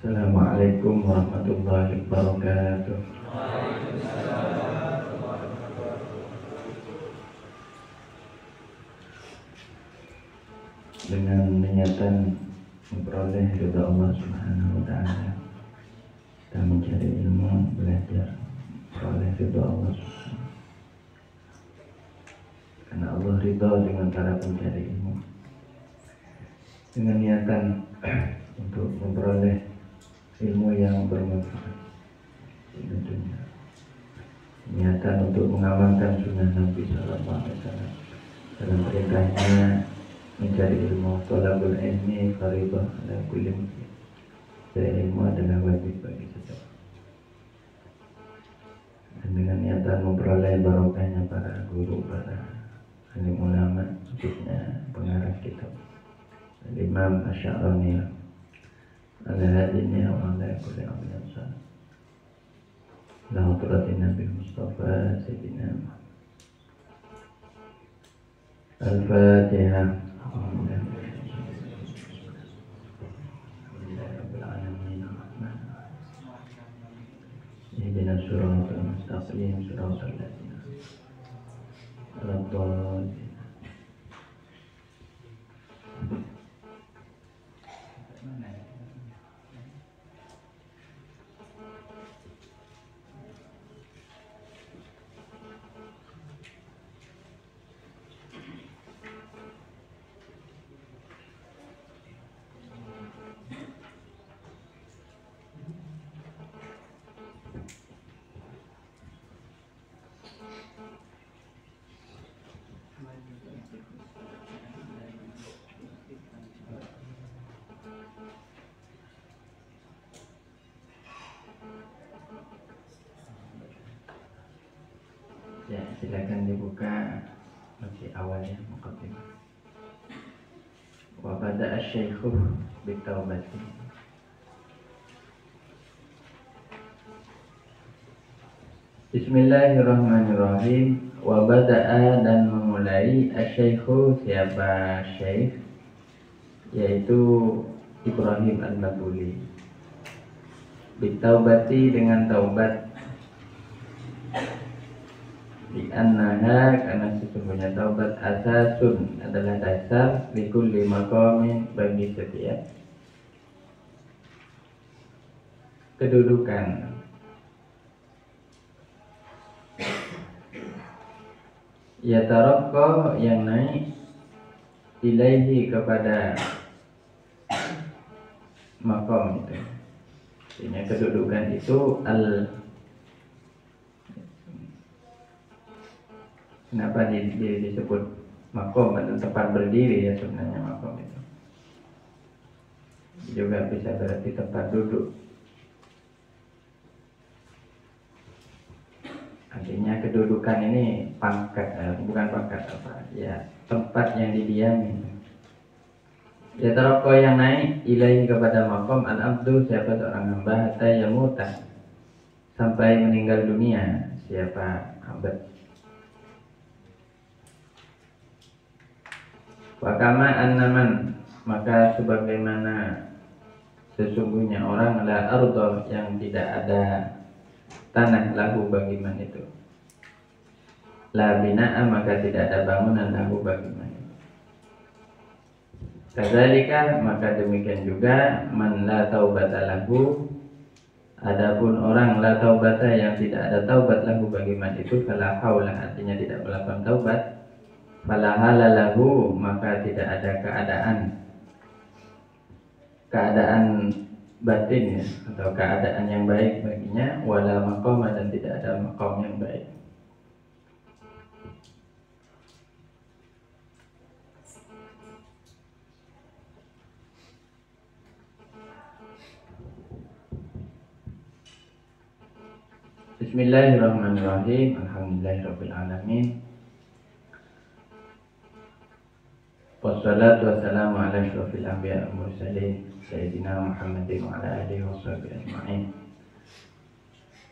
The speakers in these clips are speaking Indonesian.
Assalamualaikum warahmatullahi wabarakatuh. Dengan niatan memperoleh ridha Allah Subhanahu wa taala, kita mencari ilmu, belajar memperoleh ridha Allah Subhanahu. Karena Allah ridha dengan para pencari ilmu. Dengan niatan untuk memperoleh ilmu yang bermanfaat di dunia, niatan untuk mengamalkan sunnah Nabi Sallallahu Alaihi Wasallam dalam perintahnya mencari ilmu. Thalabul ilmi fardhu ala kulli muslim. Mencari ilmu adalah wajib bagi setiap. Dan dengan niatan memperoleh barokahnya para guru, para alim ulama, khususnya pengarang kitab Imam Asy'arani ala hadiniya wa ala kulli amalin salih. La hadratin Nabi Mustafa Sayyidina Muhammad. Al-Fatihah. Ihdinas siratal mustaqim, siratal ladzina an'amta 'alaihim. Ya, silakan dibuka masih awalnya muqaddimah. Wa bada'a asy-syaikhu bitaubati. Bismillahirrahmanirrahim. Wa bada'a, dan memulai asy-syaikhu, siapa syekh, yaitu Ibrahim Al-Babuli, bitaubati, dengan taubat. Di annaha, karena sesungguhnya taubat asasun, adalah dasar likulli maqamin, bagi setiap kedudukan. Ya taraqqa, yang naik, ilaihi, kepada maqam itu. Artinya kedudukan itu kenapa disebut makom atau tempat berdiri, ya sebenarnya makom itu juga bisa berarti tempat duduk. Artinya kedudukan ini pangkat, bukan pangkat apa ya, tempat yang didiami. Ya taraqqa, yang naik, ilaihi, kepada makom, al-abdu, siapa seorang hamba, hatta yamuta, sampai meninggal dunia siapa hamba. Wakama annaman, maka sebagaimana sesungguhnya orang, la ardo, yang tidak ada tanah, lahu, bagi man itu, la bina'a, maka tidak ada bangunan, lahu, bagi man itu. Kadzalika, maka demikian juga, man la taubata lahu, adapun orang la taubata, yang tidak ada taubat, lahu, bagi man itu, fala haula, artinya tidak melakukan taubat, fala halalahu, maka tidak ada keadaan batin, ya, atau keadaan yang baik baginya, wala maqama, dan tidak ada maqam yang baik. Bismillahirrahmanirrahim. Alhamdulillahirabbil alamin. Wassalatu wassalamu ala asyrofil anbiya wal mursalin sayyidina Muhammadin wa ala alihi washabbihi ajma'in.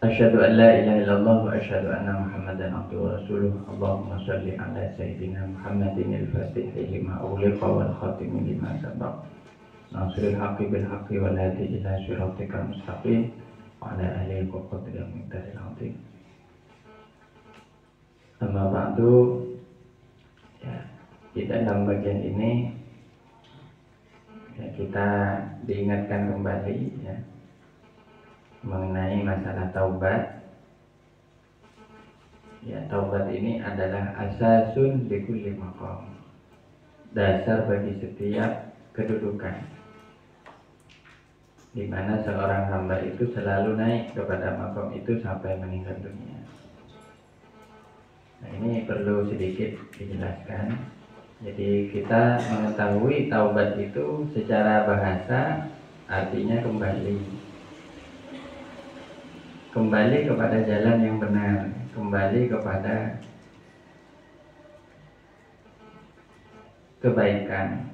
Asyhadu an la ilaha illallah wa asyhadu anna Muhammadan abduhu wa rasuluh. Allahumma shalli ala sayyidina Muhammadin al-fatih lima ughliqa wal khatimi lima sabaq nasril haqqi bil haqqi wal hadi ila siratikal mustaqim wa ala alihi wa qadril muqtadir azim. Amma ba'du, ya, di dalam bagian ini ya, kita diingatkan kembali ya mengenai masalah taubat. Ya, taubat ini adalah asasun li kulli maqam, dasar bagi setiap kedudukan, di mana seorang hamba itu selalu naik kepada maqam itu sampai meninggal dunia. Nah, ini perlu sedikit dijelaskan. Jadi kita mengetahui taubat itu secara bahasa artinya kembali kepada jalan yang benar, kembali kepada kebaikan,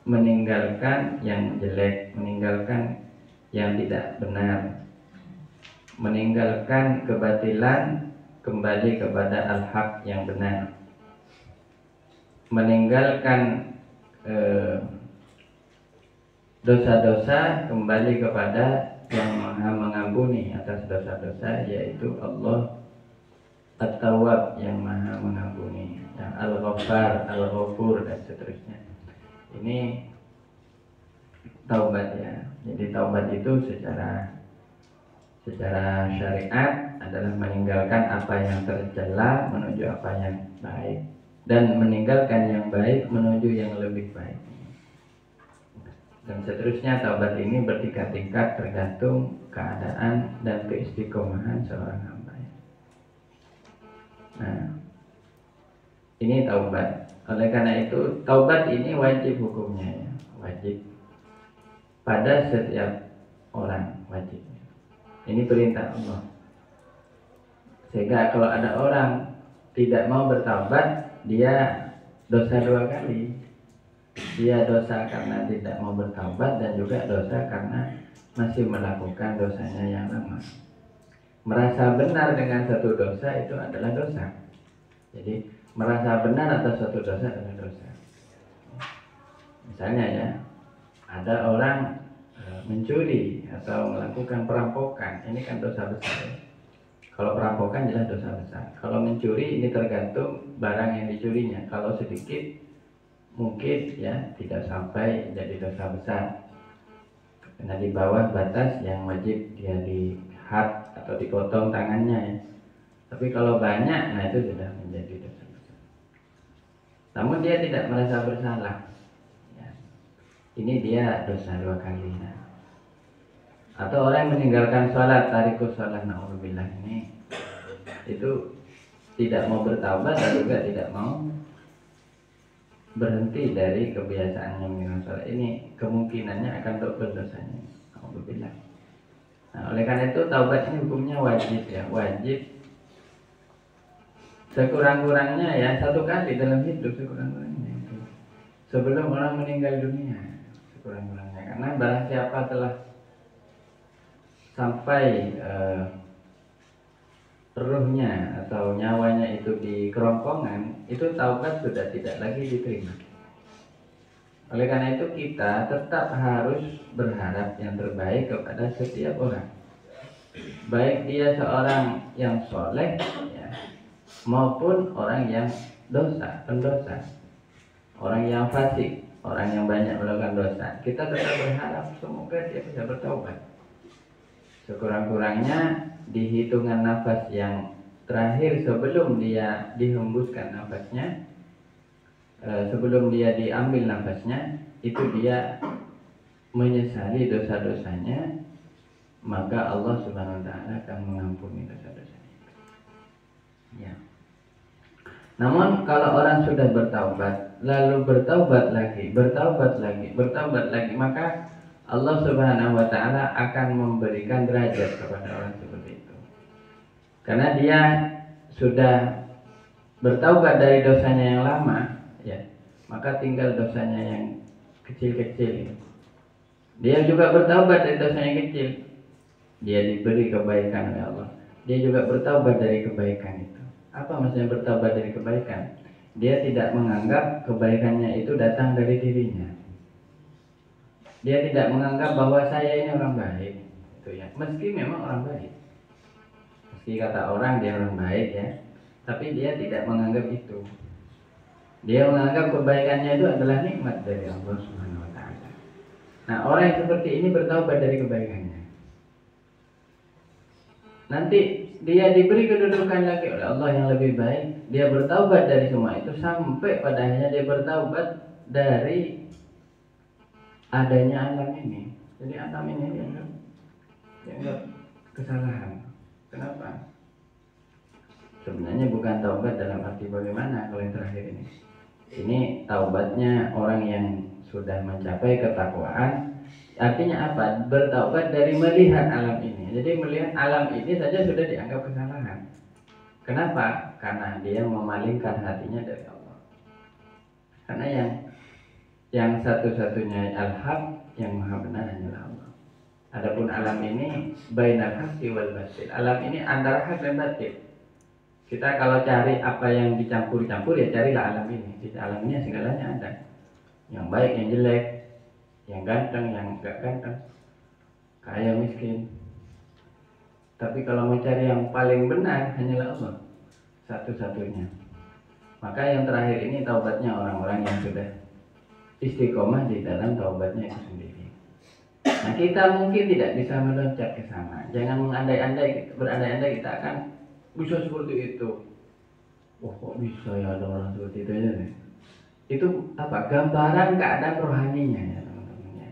meninggalkan yang jelek, meninggalkan yang tidak benar, meninggalkan kebatilan, kembali kepada al-haq yang benar, meninggalkan dosa-dosa, kembali kepada yang maha mengampuni atas dosa-dosa, yaitu Allah At-Tawwab yang maha mengampuni, yang Al-Ghaffar, Al-Ghafur dan seterusnya. Ini taubat ya. Jadi taubat itu secara syariat adalah meninggalkan apa yang tercela menuju apa yang baik, dan meninggalkan yang baik menuju yang lebih baik. Dan seterusnya, taubat ini bertingkat-tingkat tergantung keadaan dan keistiqomahan seorang hamba. Nah, ini taubat. Oleh karena itu, taubat ini wajib hukumnya ya. Wajib pada setiap orang, wajib. Ini perintah Allah. Sehingga kalau ada orang tidak mau bertaubat, dia dosa dua kali. Dia dosa karena tidak mau bertaubat, dan juga dosa karena masih melakukan dosanya yang lama. Merasa benar dengan satu dosa itu adalah dosa. Jadi merasa benar atas satu dosa adalah dosa. Misalnya ya, ada orang mencuri atau melakukan perampokan, ini kan dosa besar ya. Kalau perampokan jelas dosa besar. Kalau mencuri ini tergantung barang yang dicurinya. Kalau sedikit mungkin ya tidak sampai jadi dosa besar, karena di bawah batas yang wajib dia dihad atau dipotong tangannya ya. Tapi kalau banyak, nah itu sudah menjadi dosa besar. Namun dia tidak merasa bersalah ya. Ini dia dosa dua kali ya. Atau orang yang meninggalkan sholat, tarikus sholat, na'udzubillah, ini itu tidak mau bertaubat dan juga tidak mau berhenti dari kebiasaannya meninggalkan sholat. Ini kemungkinannya akan double dosanya. Alhamdulillah. Nah, oleh karena itu taubat ini hukumnya wajib ya, wajib sekurang-kurangnya ya satu kali dalam hidup, sekurang-kurangnya itu sebelum orang meninggal dunia, sekurang-kurangnya. Karena barang siapa telah sampai ruhnya atau nyawanya itu di kerongkongan, itu taubat sudah tidak lagi diterima. Oleh karena itu kita tetap harus berharap yang terbaik kepada setiap orang, baik dia seorang yang soleh ya, maupun orang yang pendosa, orang yang fasik, orang yang banyak melakukan dosa. Kita tetap berharap semoga dia bisa bertaubat. Sekurang-kurangnya di hitungan nafas yang terakhir sebelum dia dihembuskan nafasnya, sebelum dia diambil nafasnya, itu dia menyesali dosa-dosanya, maka Allah Subhanahu wa ta'ala akan mengampuni dosa-dosanya. Ya. Namun kalau orang sudah bertaubat, lalu bertaubat lagi, maka Allah Subhanahu wa ta'ala akan memberikan derajat kepada orang seperti itu. Karena dia sudah bertaubat dari dosanya yang lama ya, maka tinggal dosanya yang kecil-kecil. Dia juga bertaubat dari dosanya yang kecil, dia diberi kebaikan oleh Allah. Dia juga bertaubat dari kebaikan itu. Apa maksudnya bertaubat dari kebaikan? Dia tidak menganggap kebaikannya itu datang dari dirinya. Dia tidak menganggap bahwa saya ini orang baik, itu ya. Meski memang orang baik, meski kata orang dia orang baik ya, tapi dia tidak menganggap itu. Dia menganggap kebaikannya itu adalah nikmat dari Allah Subhanahu wa taala. Nah, orang yang seperti ini bertaubat dari kebaikannya. Nanti dia diberi kedudukan lagi oleh Allah yang lebih baik. Dia bertaubat dari semua itu sampai pada akhirnya dia bertaubat dari adanya alam ini. Jadi alam ini dianggap kesalahan. Kenapa? Sebenarnya bukan taubat dalam arti bagaimana kalau yang terakhir ini. Ini taubatnya orang yang sudah mencapai ketakwaan. Artinya apa? Bertaubat dari melihat alam ini. Jadi melihat alam ini saja sudah dianggap kesalahan. Kenapa? Karena dia memalingkan hatinya dari Allah. Karena yang satu-satunya al-haq, yang maha benar hanyalah Allah. Adapun alam ini bainal haqqi wal batil. Alam ini antara hak dan batil. Kita kalau cari apa yang dicampur-campur ya carilah alam ini. Di alam ini segalanya ada. Yang baik, yang jelek, yang ganteng, yang enggak ganteng, kaya, miskin. Tapi kalau mau cari yang paling benar hanyalah Allah, satu-satunya. Maka yang terakhir ini taubatnya orang-orang yang sudah istiqomah di dalam taubatnya itu sendiri. Nah, kita mungkin tidak bisa meloncat ke sana. Jangan mengandai-andai, berandai-andai kita akan bisa seperti itu. Wah, kok bisa ya ada orang seperti itu aja nih. Itu apa? Gambaran keadaan rohaninya ya teman-teman ya.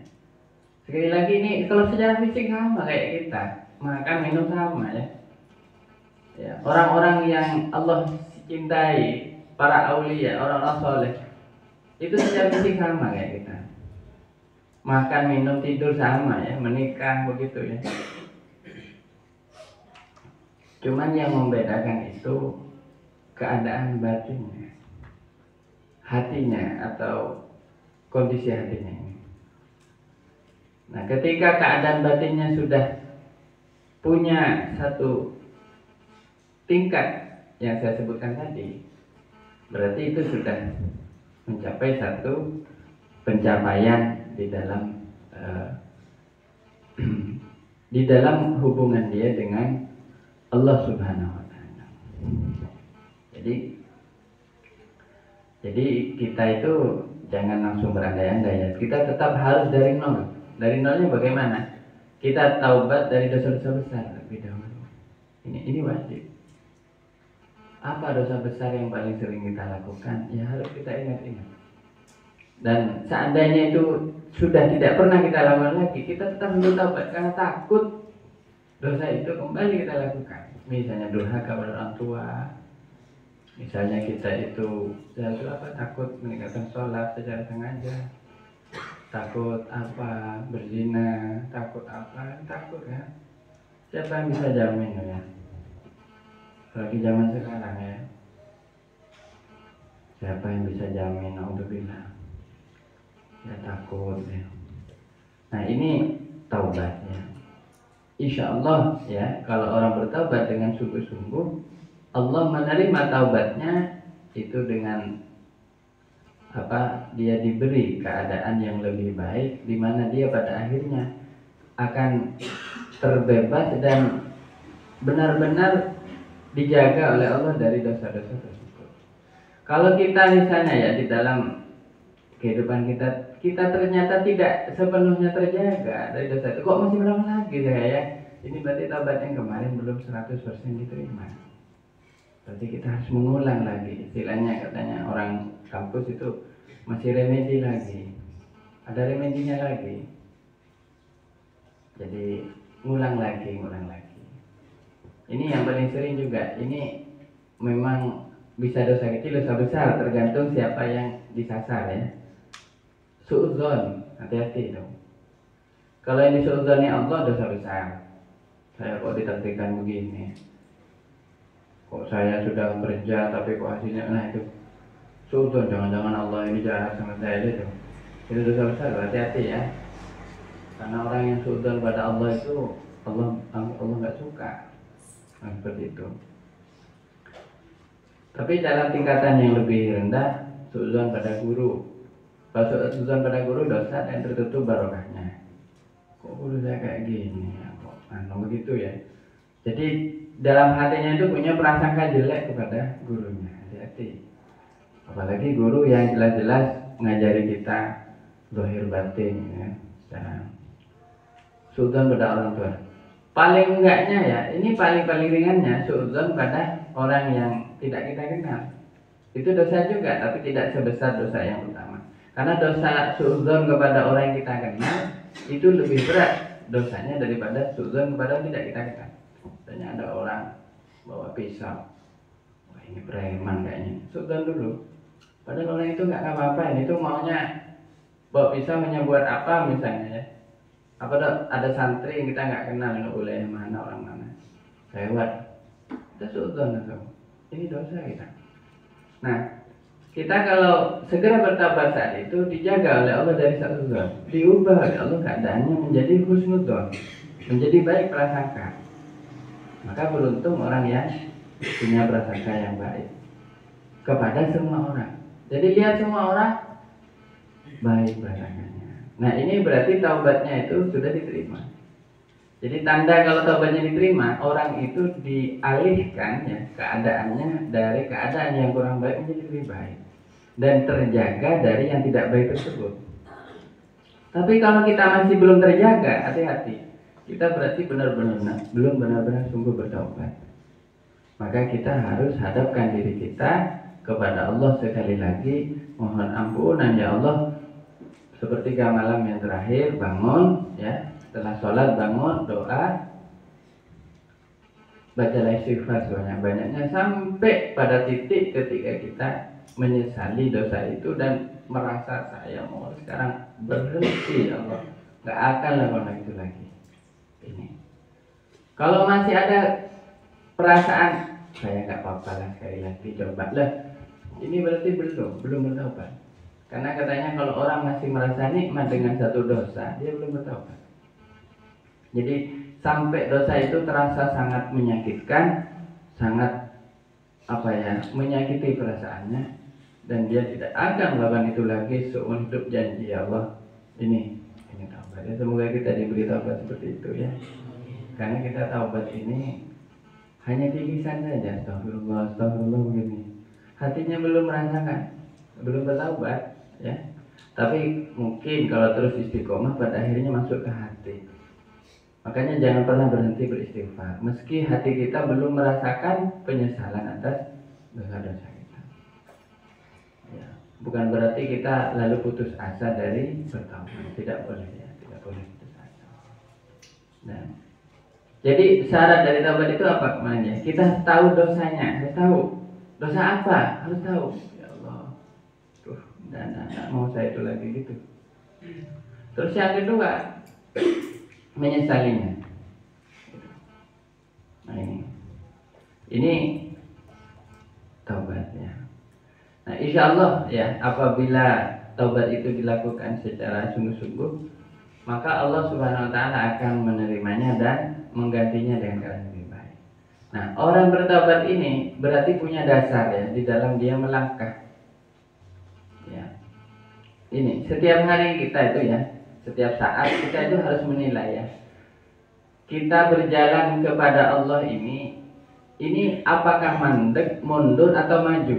Sekali lagi ini kalau secara fisik sama kayak kita, makan minum sama ya. Ya, orang-orang yang Allah cintai, para aulia, orang-orang soleh, itu secara fisik sama kayak kita. Makan, minum, tidur sama ya, menikah begitu ya. Cuman yang membedakan itu keadaan batinnya, hatinya atau kondisi hatinya ini. Nah, ketika keadaan batinnya sudah punya satu tingkat yang saya sebutkan tadi, berarti itu sudah mencapai satu pencapaian di dalam hubungan dia dengan Allah Subhanahu wa taala. Jadi kita itu jangan langsung berandai-andai ya. Kita tetap harus dari nol. Dari nolnya bagaimana? Kita taubat dari dosa-dosa besar lebih dahulu. Ini wajib. Apa dosa besar yang paling sering kita lakukan? Ya harus kita ingat-ingat. Dan seandainya itu sudah tidak pernah kita lakukan lagi, kita tetap bertaubat karena takut dosa itu kembali kita lakukan. Misalnya durhaka kepada orang tua, misalnya kita itu takut meninggalkan sholat secara sengaja, takut apa berzina, takut ya. Siapa yang bisa jamin ya? Lagi zaman sekarang ya. Siapa yang bisa jamin? Alhamdulillah. Ya takut ya. Nah ini taubatnya. Insya Allah ya, kalau orang bertaubat dengan sungguh-sungguh, Allah menerima taubatnya itu dengan apa? Dia diberi keadaan yang lebih baik, di mana dia pada akhirnya akan terbebas dan benar-benar dijaga oleh Allah dari dosa-dosa tersebut. Kalau kita misalnya ya di dalam kehidupan kita ternyata tidak sepenuhnya terjaga dari dosa itu, kok masih ulang lagi saya ya? Ini berarti taubat yang kemarin belum 100% diterima. Berarti kita harus mengulang lagi. Istilahnya katanya orang kampus itu masih remedi lagi. Ada remedinya lagi. Jadi ngulang lagi. Ini yang paling sering juga. Ini memang bisa dosa kecil, dosa besar, tergantung siapa yang disasar ya. Suudzon, hati-hati dong. Kalau yang disuudzonnya Allah dosa besar. Saya kok ditakdirkan begini. Kok saya sudah kerja tapi kok hasilnya itu. Suudzon, jangan-jangan Allah ini jahat sama saya itu. Itu dosa besar, hati-hati ya. Karena orang yang suudzon pada Allah itu Allah nggak suka. Nah, seperti itu. Tapi dalam tingkatan yang lebih rendah, suudzon pada guru, Kalau suudzon pada guru dosa dan tertutup barokahnya. Kok guru saya kayak gini ya, kok begitu ya. Jadi dalam hatinya itu punya prasangka jelek kepada gurunya. Hati-hati. Apalagi guru yang jelas-jelas ngajari kita zahir batin ya, secara suudzon pada orang tua. Paling enggaknya ya, ini paling ringannya suudzon pada orang yang tidak kita kenal. Itu dosa juga, tapi tidak sebesar dosa yang utama. Karena dosa suudzon kepada orang yang kita kenal itu lebih berat dosanya daripada suudzon kepada orang yang tidak kita kenal. Misalnya ada orang bawa pisau, wah ini preman kayaknya, suudzon dulu. Padahal orang itu nggak apa-apa, itu maunya bawa pisau hanya buat apa misalnya ya. Apa ada santri yang kita nggak kenal, nggak boleh mana orang mana, lewat, kita suudzon itu, ini dosa kita. Nah, kita kalau segera bertobat saat itu dijaga oleh Allah dari suudzon, diubah oleh Allah keadaannya menjadi husnudzon, menjadi baik prasangka. Maka beruntung orang yang punya prasangka yang baik kepada semua orang. Jadi lihat semua orang baik prasangkanya. Nah ini berarti taubatnya itu sudah diterima. Jadi tanda kalau taubatnya diterima, orang itu dialihkan ya keadaannya dari keadaan yang kurang baik menjadi lebih baik dan terjaga dari yang tidak baik tersebut. Tapi kalau kita masih belum terjaga, hati-hati. Kita berarti belum benar-benar sungguh bertaubat. Maka kita harus hadapkan diri kita kepada Allah sekali lagi, mohon ampunan ya Allah. Sepertiga malam yang terakhir bangun ya, setelah sholat bangun doa, bacalah istighfar sebanyak-banyaknya sampai pada titik ketika kita menyesali dosa itu dan merasa saya mau sekarang berhenti ya Allah, nggak akan lakukan itu lagi. Ini kalau masih ada perasaan saya nggak apa-apa lah, sekali lagi coba lah, ini berarti belum bertaubat. Karena katanya kalau orang masih merasa nikmat dengan satu dosa, dia belum bertaubat. Jadi sampai dosa itu terasa sangat menyakitkan, sangat menyakiti perasaannya, dan dia tidak akan melakukan itu lagi seumur hidup, janji Allah. Ini taubat. Ya, semoga kita diberi taubat seperti itu ya. Karena kita taubat ini hanya kikisan saja, astagfirullah begini. Hatinya belum merasakan, belum bertaubat. Ya, tapi mungkin kalau terus istiqomah pada akhirnya masuk ke hati. Makanya jangan pernah berhenti beristighfar meski hati kita belum merasakan penyesalan atas dosa-dosa kita. Ya, bukan berarti kita lalu putus asa dari bertaubat, tidak boleh ya, tidak boleh putus asa. Nah, jadi syarat dari taubat itu apa kemana? Kita tahu dosanya, harus tahu dosa apa, harus tahu. Dan mau saya itu lagi gitu. Terus yang kedua, menyesalinya. Nah ini taubatnya. Nah insya Allah ya, apabila taubat itu dilakukan secara sungguh-sungguh, maka Allah Subhanahu Wa Taala akan menerimanya dan menggantinya dengan keadaan lebih baik. Nah orang bertaubat ini berarti punya dasar ya di dalam dia melangkah. Ya. Ini setiap hari kita itu ya, setiap saat kita itu harus menilai ya. Kita berjalan kepada Allah ini apakah mandek, mundur atau maju?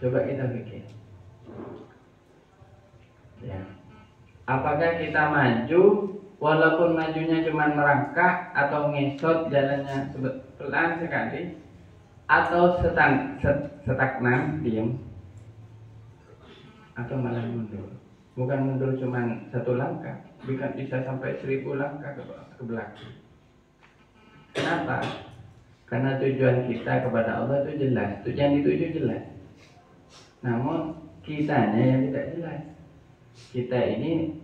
Coba kita pikir. Ya. Apakah kita maju walaupun majunya cuma merangkak atau ngesot jalannya pelan sekali, atau stagnan, diam, atau malah mundur? Bukan mundur cuma satu langkah, bisa sampai 1000 langkah ke belakang. Kenapa? Karena tujuan kita kepada Allah itu jelas, tujuan dituju jelas. Namun kitanya yang tidak jelas. Kita ini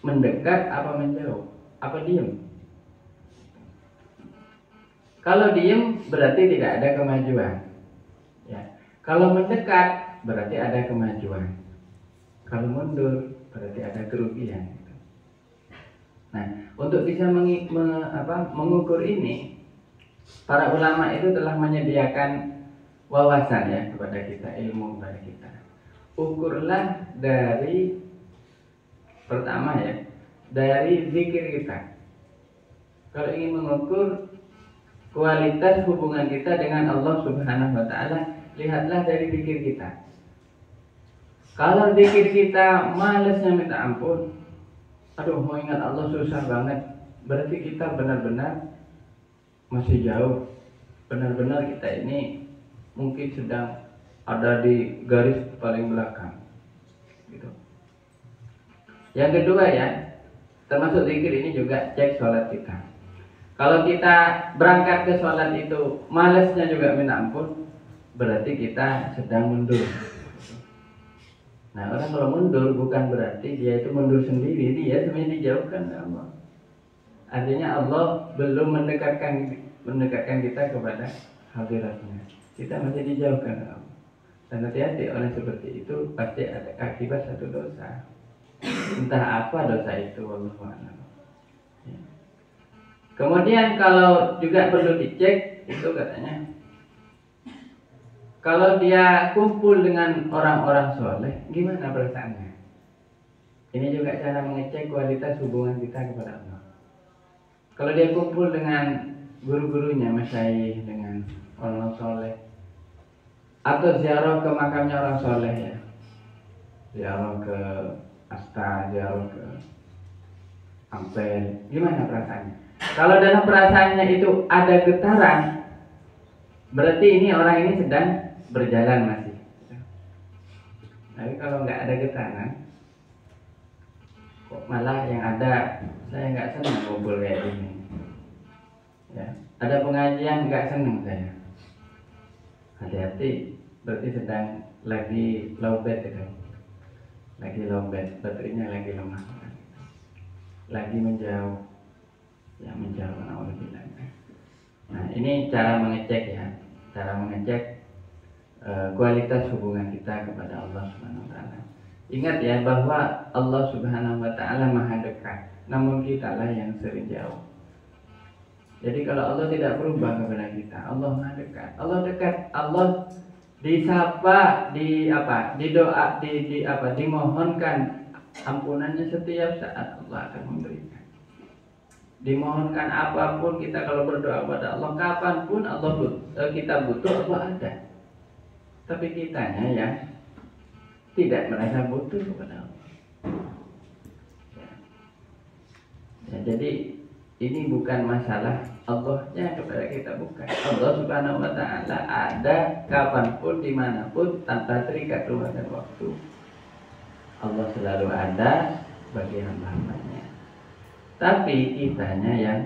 mendekat apa menjauh, apa diam? Kalau diam berarti tidak ada kemajuan. Ya. Kalau mendekat berarti ada kemajuan. Kalau mundur berarti ada kerugian. Nah, untuk bisa mengukur ini, para ulama itu telah menyediakan wawasan ya kepada kita, ilmu kepada kita. ukurlah dari pertama ya, dari zikir kita. Kalau ingin mengukur kualitas hubungan kita dengan Allah Subhanahu wa taala, lihatlah dari zikir kita. Kalau zikir kita malesnya minta ampun, aduh mau ingat Allah susah banget, berarti kita benar-benar masih jauh. Benar-benar kita ini mungkin sedang ada di garis paling belakang gitu. Yang kedua ya, termasuk zikir ini juga cek sholat kita. Kalau kita berangkat ke sholat itu malesnya juga minta ampun, berarti kita sedang mundur. Nah, orang kalau mundur bukan berarti dia itu mundur sendiri, dia sebenarnya dijauhkan oleh Allah. Artinya Allah belum mendekatkan kita kepada hadiratnya. Kita masih dijauhkan oleh Allah. Dan hati-hati, orang seperti itu pasti ada akibat satu dosa. Entah apa dosa itu, wallahu a'lam. Ya. Kemudian kalau juga perlu dicek itu katanya, kalau dia kumpul dengan orang-orang soleh, gimana perasaannya? Ini juga cara mengecek kualitas hubungan kita kepada Allah. Kalau dia kumpul dengan guru-gurunya, masyayikh, dengan orang soleh, atau ziarah ke makamnya orang soleh ya, ziarah ke Asta, ziarah ke Ampel, gimana perasaannya? Kalau dalam perasaannya itu ada getaran, berarti ini orang ini sedang berjalan masih. Tapi kalau nggak ada getaran, kok malah yang ada saya nggak senang ngumpul kayak gini. Ya, ada pengajian nggak senang saya. Hati-hati, berarti sedang lagi lowbat itu, lagi lowbat, baterainya lagi lemah, lagi menjauh, ya menjauh. Nah ini cara mengecek ya, cara mengecek kualitas hubungan kita kepada Allah Subhanahu wa taala. Ingat ya bahwa Allah Subhanahu wa taala maha dekat, namun kita lah yang sering jauh. Jadi kalau Allah tidak berubah kepada kita, Allah maha dekat. Allah dekat, Allah disapa, dimohonkan ampunannya setiap saat Allah akan memberikan. Dimohonkan apapun kita kalau berdoa kepada Allah, kapanpun kita butuh, Allah ada. Tapi kitanya ya tidak merasa butuh kepada Allah. Ya, jadi ini bukan masalah Allahnya kepada kita, bukan. Allah Subhanahu wa taala ada kapanpun, dimanapun, tanpa terikat ruang dan waktu. Allah selalu ada bagi hamba-hambanya. Tapi kitanya yang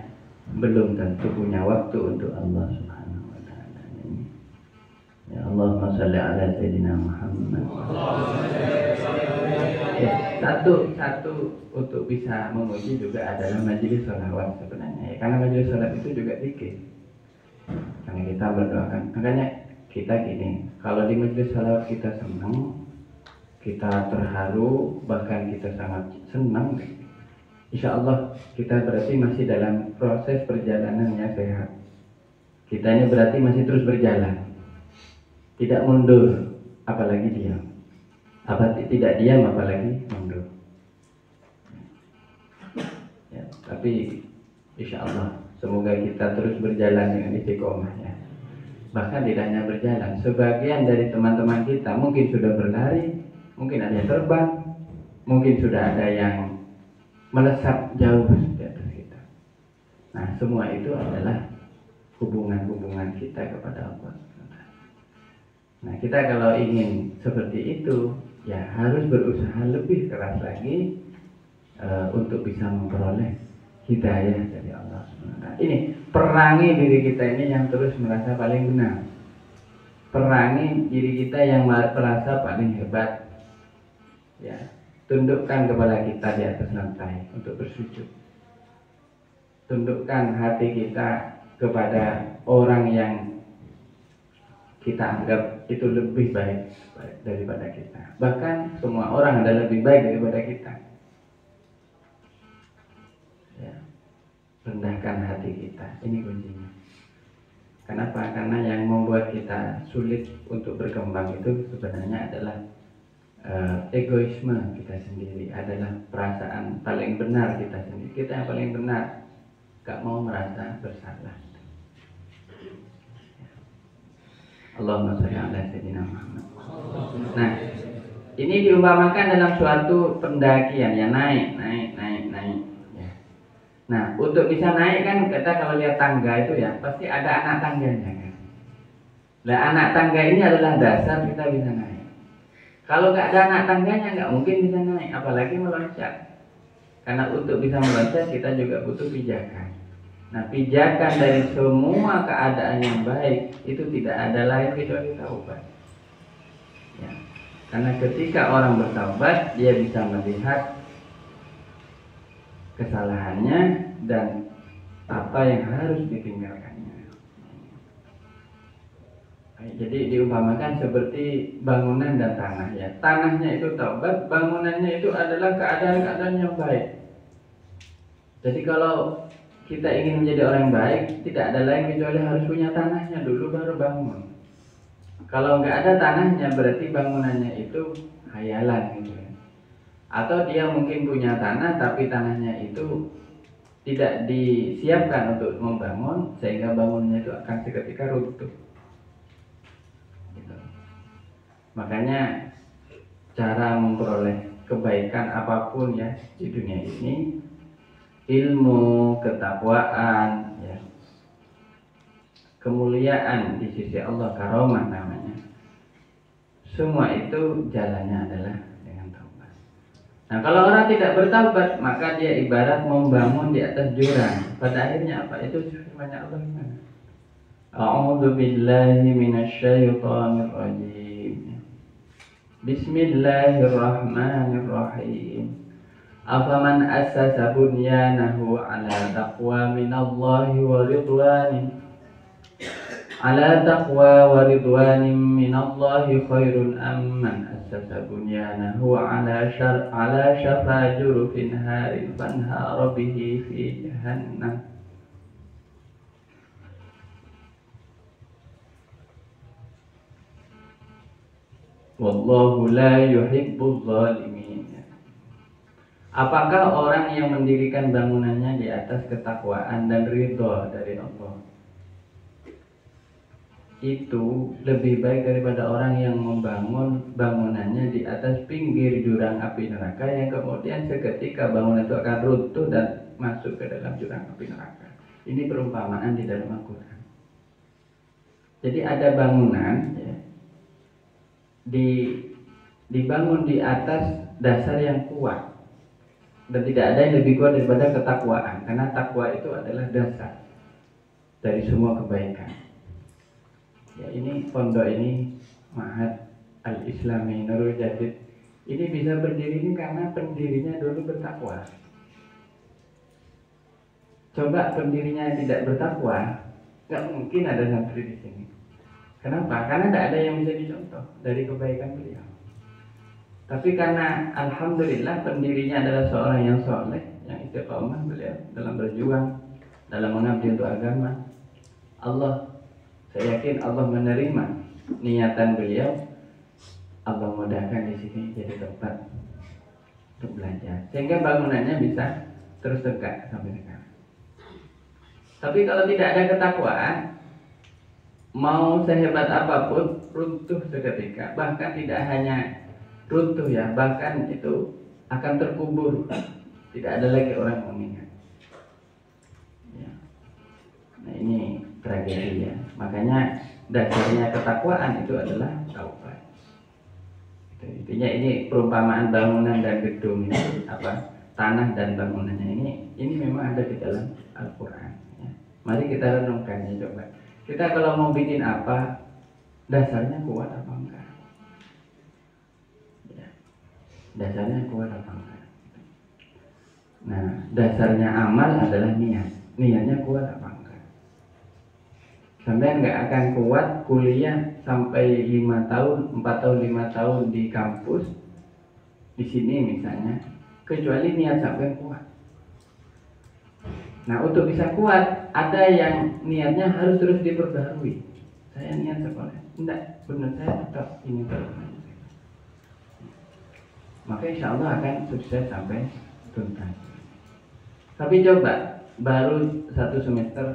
belum tentu punya waktu untuk Allah Subhanahu wa taala ini. Ya Allahumma shalli ala sayyidina Muhammad. Ya, satu untuk bisa memuji juga adalah majelis sholawat sebenarnya ya, karena majelis sholat itu juga zikir. Karena kita berdoakan, makanya kita gini, kalau di majelis sholawat kita senang, kita terharu, bahkan kita sangat senang, insya Allah kita berarti masih dalam proses perjalanan yang sehat. Kita ini berarti masih terus berjalan, tidak mundur, apalagi diam. Tidak diam, apalagi mundur. Ya, tapi insya Allah semoga kita terus berjalan dengan istiqomah ya. Bahkan tidak hanya berjalan, sebagian dari teman-teman kita mungkin sudah berlari, mungkin ada yang terbang, mungkin sudah ada yang melesat jauh di atas kita. Nah semua itu adalah hubungan-hubungan kita kepada Allah. Nah kita kalau ingin seperti itu, ya harus berusaha lebih keras lagi untuk bisa memperoleh hidayah dari Allah SWT. Ini perangi diri kita ini yang terus merasa paling benar. Perangi diri kita yang merasa paling hebat. Ya, tundukkan kepala kita di atas lantai untuk bersujud. Tundukkan hati kita kepada orang yang kita anggap itu lebih baik daripada kita. Bahkan semua orang adalah lebih baik daripada kita. Ya. Rendahkan hati kita, ini kuncinya. Kenapa? Karena yang membuat kita sulit untuk berkembang itu sebenarnya adalah egoisme kita sendiri adalah perasaan paling benar kita sendiri. Kita yang paling benar, gak mau merasa bersalah. Allahumma sholli ala sayyidina Muhammad. Nah, ini diumpamakan dalam suatu pendakian, ya naik. Ya. Nah, untuk bisa naik kan kita kalau lihat tangga itu ya pasti ada anak tangganya kan. Nah, anak tangga ini adalah dasar kita bisa naik. Kalau nggak ada anak tangganya nggak mungkin bisa naik, apalagi meloncat. Karena untuk bisa meloncat kita juga butuh pijakan. Nah, pijakan dari semua keadaan yang baik itu tidak ada lain kecuali taubat. Ya. Karena ketika orang bertaubat, dia bisa melihat kesalahannya dan apa yang harus ditinggalkannya. Jadi diumpamakan seperti bangunan dan tanah ya. Tanahnya itu taubat, bangunannya itu adalah keadaan-keadaan yang baik. Jadi kalau kita ingin menjadi orang baik, tidak ada lain kecuali harus punya tanahnya dulu baru bangun. Kalau nggak ada tanahnya berarti bangunannya itu hayalan gitu ya. Atau dia mungkin punya tanah tapi tanahnya itu tidak disiapkan untuk membangun sehingga bangunannya itu akan seketika runtuh. Gitu. Makanya cara memperoleh kebaikan apapun ya di dunia ini, ilmu, ketakwaan, ya, kemuliaan di sisi Allah, karomah namanya. Semua itu jalannya adalah dengan taubat. Nah, kalau orang tidak bertaubat, maka dia ibarat membangun di atas jurang. Pada akhirnya apa? Itu firman-Nya Allah gimana? A'udzu billahi minasyaitonir rajim. Bismillahirrahmanirrahim. Afaman assasa bunyanahu ala taqwa minallahi wa ridwanin minallahi khairun amman assasa bunyanahu ala syafa jurufin harin fanhara bihi fi jahannam. Wallahu la yuhibbuz zalimin. Apakah orang yang mendirikan bangunannya di atas ketakwaan dan ridho dari Allah itu lebih baik daripada orang yang membangun bangunannya di atas pinggir jurang api neraka yang kemudian seketika bangunan itu akan runtuh dan masuk ke dalam jurang api neraka. Ini perumpamaan di dalam Al-Quran. Jadi ada bangunan ya, dibangun di atas dasar yang kuat. Dan tidak ada yang lebih kuat daripada ketakwaan. Karena takwa itu adalah dasar dari semua kebaikan. Ya, ini pondok ini Ma'had Al-Islami Nurul Jadid ini bisa berdiri ini karena pendirinya dulu bertakwa. Coba pendirinya tidak bertakwa, nggak mungkin ada santri di sini. Kenapa? Karena tidak ada yang bisa dicontoh dari kebaikan beliau. Tapi karena alhamdulillah pendirinya adalah seorang yang soleh, yang istiqomah beliau dalam berjuang, dalam mengabdi untuk agama. Saya yakin Allah menerima niatan beliau. Allah mudahkan di sini jadi tempat untuk belajar, sehingga bangunannya bisa terus tegak sampai sekarang. Tapi kalau tidak ada ketakwaan, mau sehebat apapun runtuh seketika. Bahkan tidak hanya runtuh ya, bahkan itu akan terkubur. Tidak ada lagi orang mengingat ya. Nah ini tragedi ya. Makanya dasarnya ketakwaan itu adalah taubat. Intinya ini perumpamaan bangunan dan gedung ini apa, tanah dan bangunannya ini memang ada di dalam Al-Quran ya. Mari kita renungkan ya, coba kita kalau mau bikin apa, dasarnya kuat apa enggak? Dasarnya kuat apa enggak? Nah, dasarnya amal adalah niat. Niatnya kuat apa enggak? Sampai enggak akan kuat kuliah sampai 5 tahun, 4 tahun, 5 tahun di kampus di sini misalnya, kecuali niat sampai kuat. Nah, untuk bisa kuat, ada yang niatnya harus terus diperbarui. Saya niat sekolah, enggak, benar saya tetap ingin sekolah. maka insya Allah akan sukses sampai tuntas. Tapi coba baru 1 semester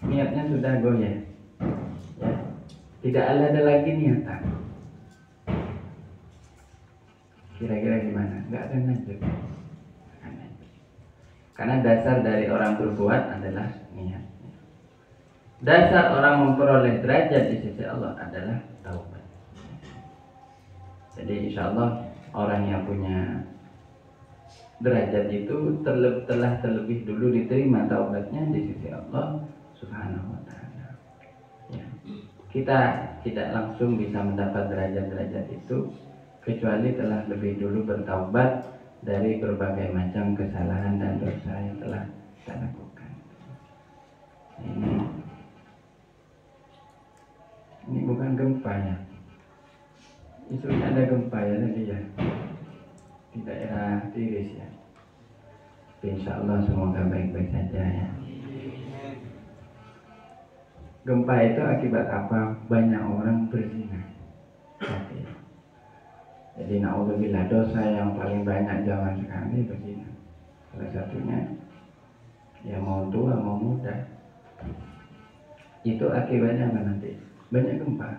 niatnya sudah goyah, ya, tidak ada lagi niatan, kira-kira gimana? Nggak akan lanjut. Karena dasar dari orang berbuat adalah niat. Dasar orang memperoleh derajat di sisi Allah adalah taubat. Jadi insya Allah orang yang punya derajat itu telah terlebih dulu diterima taubatnya di sisi Allah Subhanahu wa ta'ala. Ya. Kita tidak langsung bisa mendapat derajat-derajat itu kecuali telah lebih dulu bertaubat dari berbagai macam kesalahan dan dosa yang telah kita lakukan. Ini bukan gempa ya. Isunya ada gempa ya tadi ya. Di daerah Tiris ya. Insya Allah semoga baik-baik saja ya. Gempa itu akibat apa? Banyak orang berzina. Jadi na'udzubillah, dosa yang paling banyak zaman sekarang ini berzina. Salah satunya ya mau tua mau muda. Itu akibatnya apa nanti? Banyak gempa.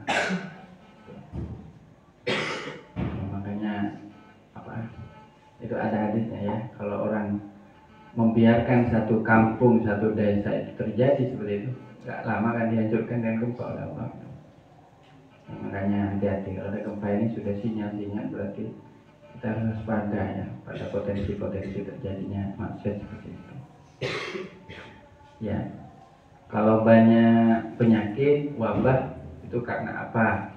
Makanya apa? Itu ada hadisnya ya. Kalau orang membiarkan satu kampung, satu desa itu terjadi seperti itu, nggak lama akan dihancurkan dengan gempa oleh Allah. Makanya hati-hati, kalau ada gempa ini sudah sinyal-sinyal, berarti kita harus waspada ya pada potensi-potensi terjadinya maksiat seperti itu. Ya, kalau banyak penyakit, wabah itu karena apa?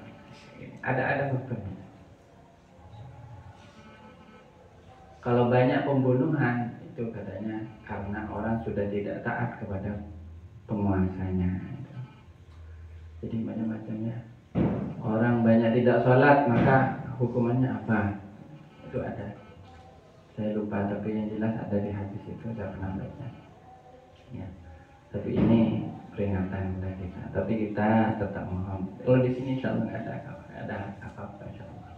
Ada faktornya. Kalau banyak pembunuhan itu katanya karena orang sudah tidak taat kepada penguasanya. Jadi macam-macamnya. Orang banyak tidak sholat maka hukumannya apa? Itu ada. Saya lupa tapi yang jelas ada di hadis itu, saya pernah baca. Ya. Tapi ini peringatan kepada kita. Tapi kita tetap mohon. Kalau di sini insya Allah nggak ada apa-apa insya Allah.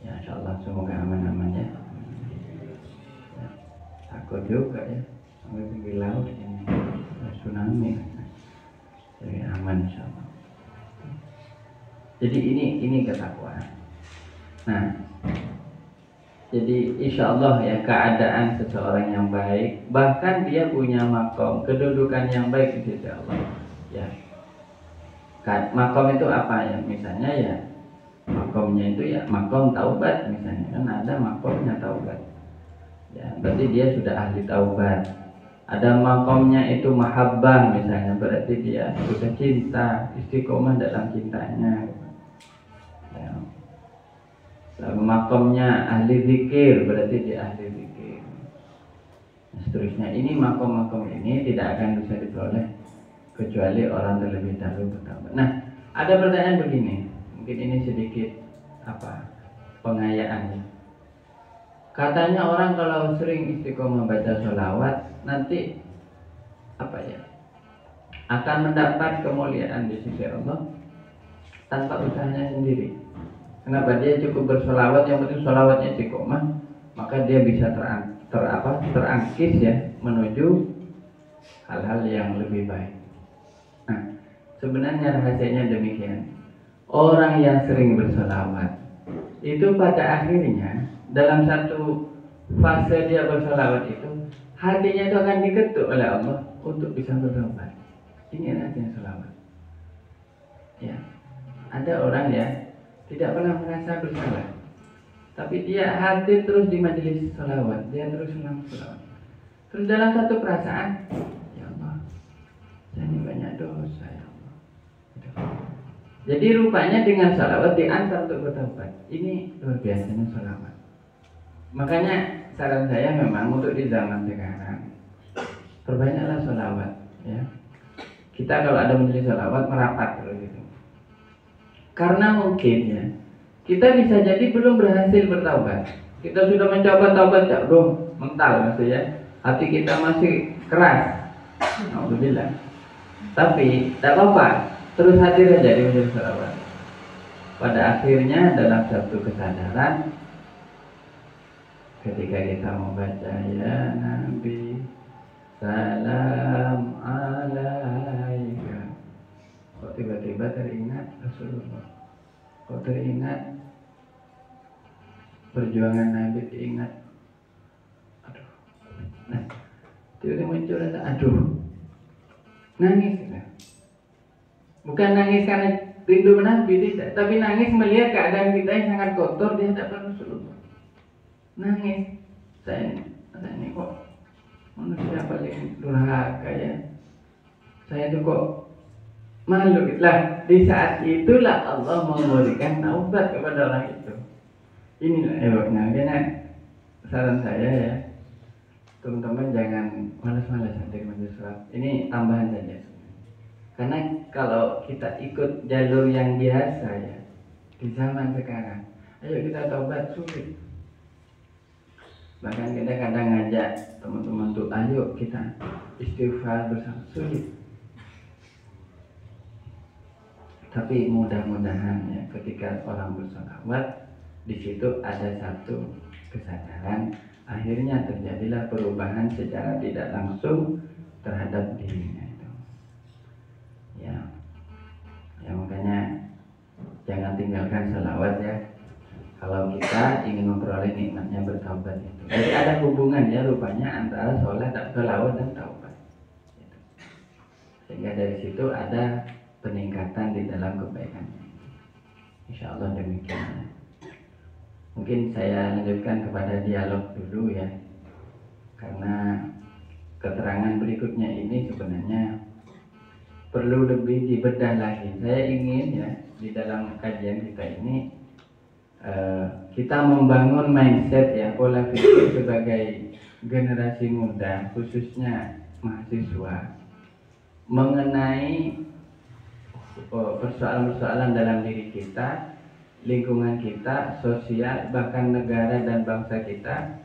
Ya insya Allah semoga aman-aman ya. Takut juga ya sampai pinggir laut ini tsunami. Jadi aman insya Allah. Jadi ini ketakwaan. Nah, jadi insya Allah ya keadaan seseorang yang baik, bahkan dia punya makom, kedudukan yang baik di sisi Allah. Ya, makom itu apa ya? Misalnya ya makomnya itu ya makom taubat misalnya, kan ada makomnya taubat. Ya, berarti dia sudah ahli taubat. Ada makomnya itu mahabbah misalnya, berarti dia sudah cinta, istiqomah dalam cintanya. Ya. Lalu makomnya ahli zikir, berarti dia ahli zikir. Nah, seterusnya ini makom-makom ini tidak akan bisa diperoleh kecuali orang terlebih dahulu bertaubat. Nah, ada pertanyaan begini, mungkin ini sedikit pengayaannya. Katanya orang kalau sering istiqomah baca sholawat nanti akan mendapat kemuliaan di sisi Allah tanpa usahanya sendiri. Kenapa? Dia cukup bersolawat, yang penting solawatnya istiqomah, maka dia bisa terangkis ya menuju hal-hal yang lebih baik. Nah, sebenarnya rahasianya demikian. Orang yang sering bersolawat itu pada akhirnya dalam satu fase dia bersolawat itu hatinya itu akan diketuk oleh Allah untuk bisa bertobat. Ini artinya solawat. Ya, ada orang ya tidak pernah merasa bersalah, tapi dia hadir terus di majelis solawat, dia terus ulang solawat. Terus dalam satu perasaan, ya Allah, saya ini banyak dosa ya Allah. Jadi rupanya dengan solawat diantar untuk bertobat. Ini luar biasanya solawat. Makanya saran saya memang untuk di zaman sekarang perbanyaklah solawat. Ya, kita kalau ada majelis solawat merapat terus gitu. Karena mungkin ya kita bisa jadi belum berhasil bertaubat. Kita sudah mencoba taubat belum mental maksudnya, hati kita masih keras. Alhamdulillah. Tapi tak apa-apa, terus hadir aja di majelis sholawat. Pada akhirnya dalam satu kesadaran ketika kita membaca ya Nabi salam alaika, kok tiba-tiba teringat Rasulullah, kok teringat perjuangan Nabi, diingat, aduh, nah tiba-tiba muncul rasa aduh, nangis ya. Bukan nangis karena rindu Nabi, tidak, tapi nangis melihat keadaan kita yang sangat kotor di hadapan Rasulullah. Nangis, saya ini kok manusia paling durhaka ya, saya itu kok malu lah. Di saat itulah Allah memberikan taubat kepada orang itu. Inilah hebatnya. Makanya saran saya ya, teman-teman jangan malas-malas hadir majelis sholat. Ini tambahan saja. Karena kalau kita ikut jalur yang biasa ya, di zaman sekarang, ayo kita taubat sulit. Bahkan kita kadang ngajak teman-teman tuh, ayo kita istighfar bersama, sulit. Tapi mudah-mudahan ya, ketika orang bersolawat, di situ ada satu kesadaran, akhirnya terjadilah perubahan secara tidak langsung terhadap dirinya itu. Ya makanya jangan tinggalkan selawat ya. Kalau kita ingin memperoleh nikmatnya bertaubat itu. Jadi ada hubungan ya rupanya antara sholat, selawat dan taubat. Gitu. Sehingga dari situ ada peningkatan di dalam kebaikan. Insya Allah demikian. Mungkin saya lanjutkan kepada dialog dulu ya. Karena keterangan berikutnya ini sebenarnya perlu lebih dibedah lagi. Saya ingin ya di dalam kajian kita ini kita membangun mindset ya, pola pikir sebagai generasi muda, khususnya mahasiswa, mengenai persoalan-persoalan dalam diri kita, lingkungan kita, sosial, bahkan negara dan bangsa kita.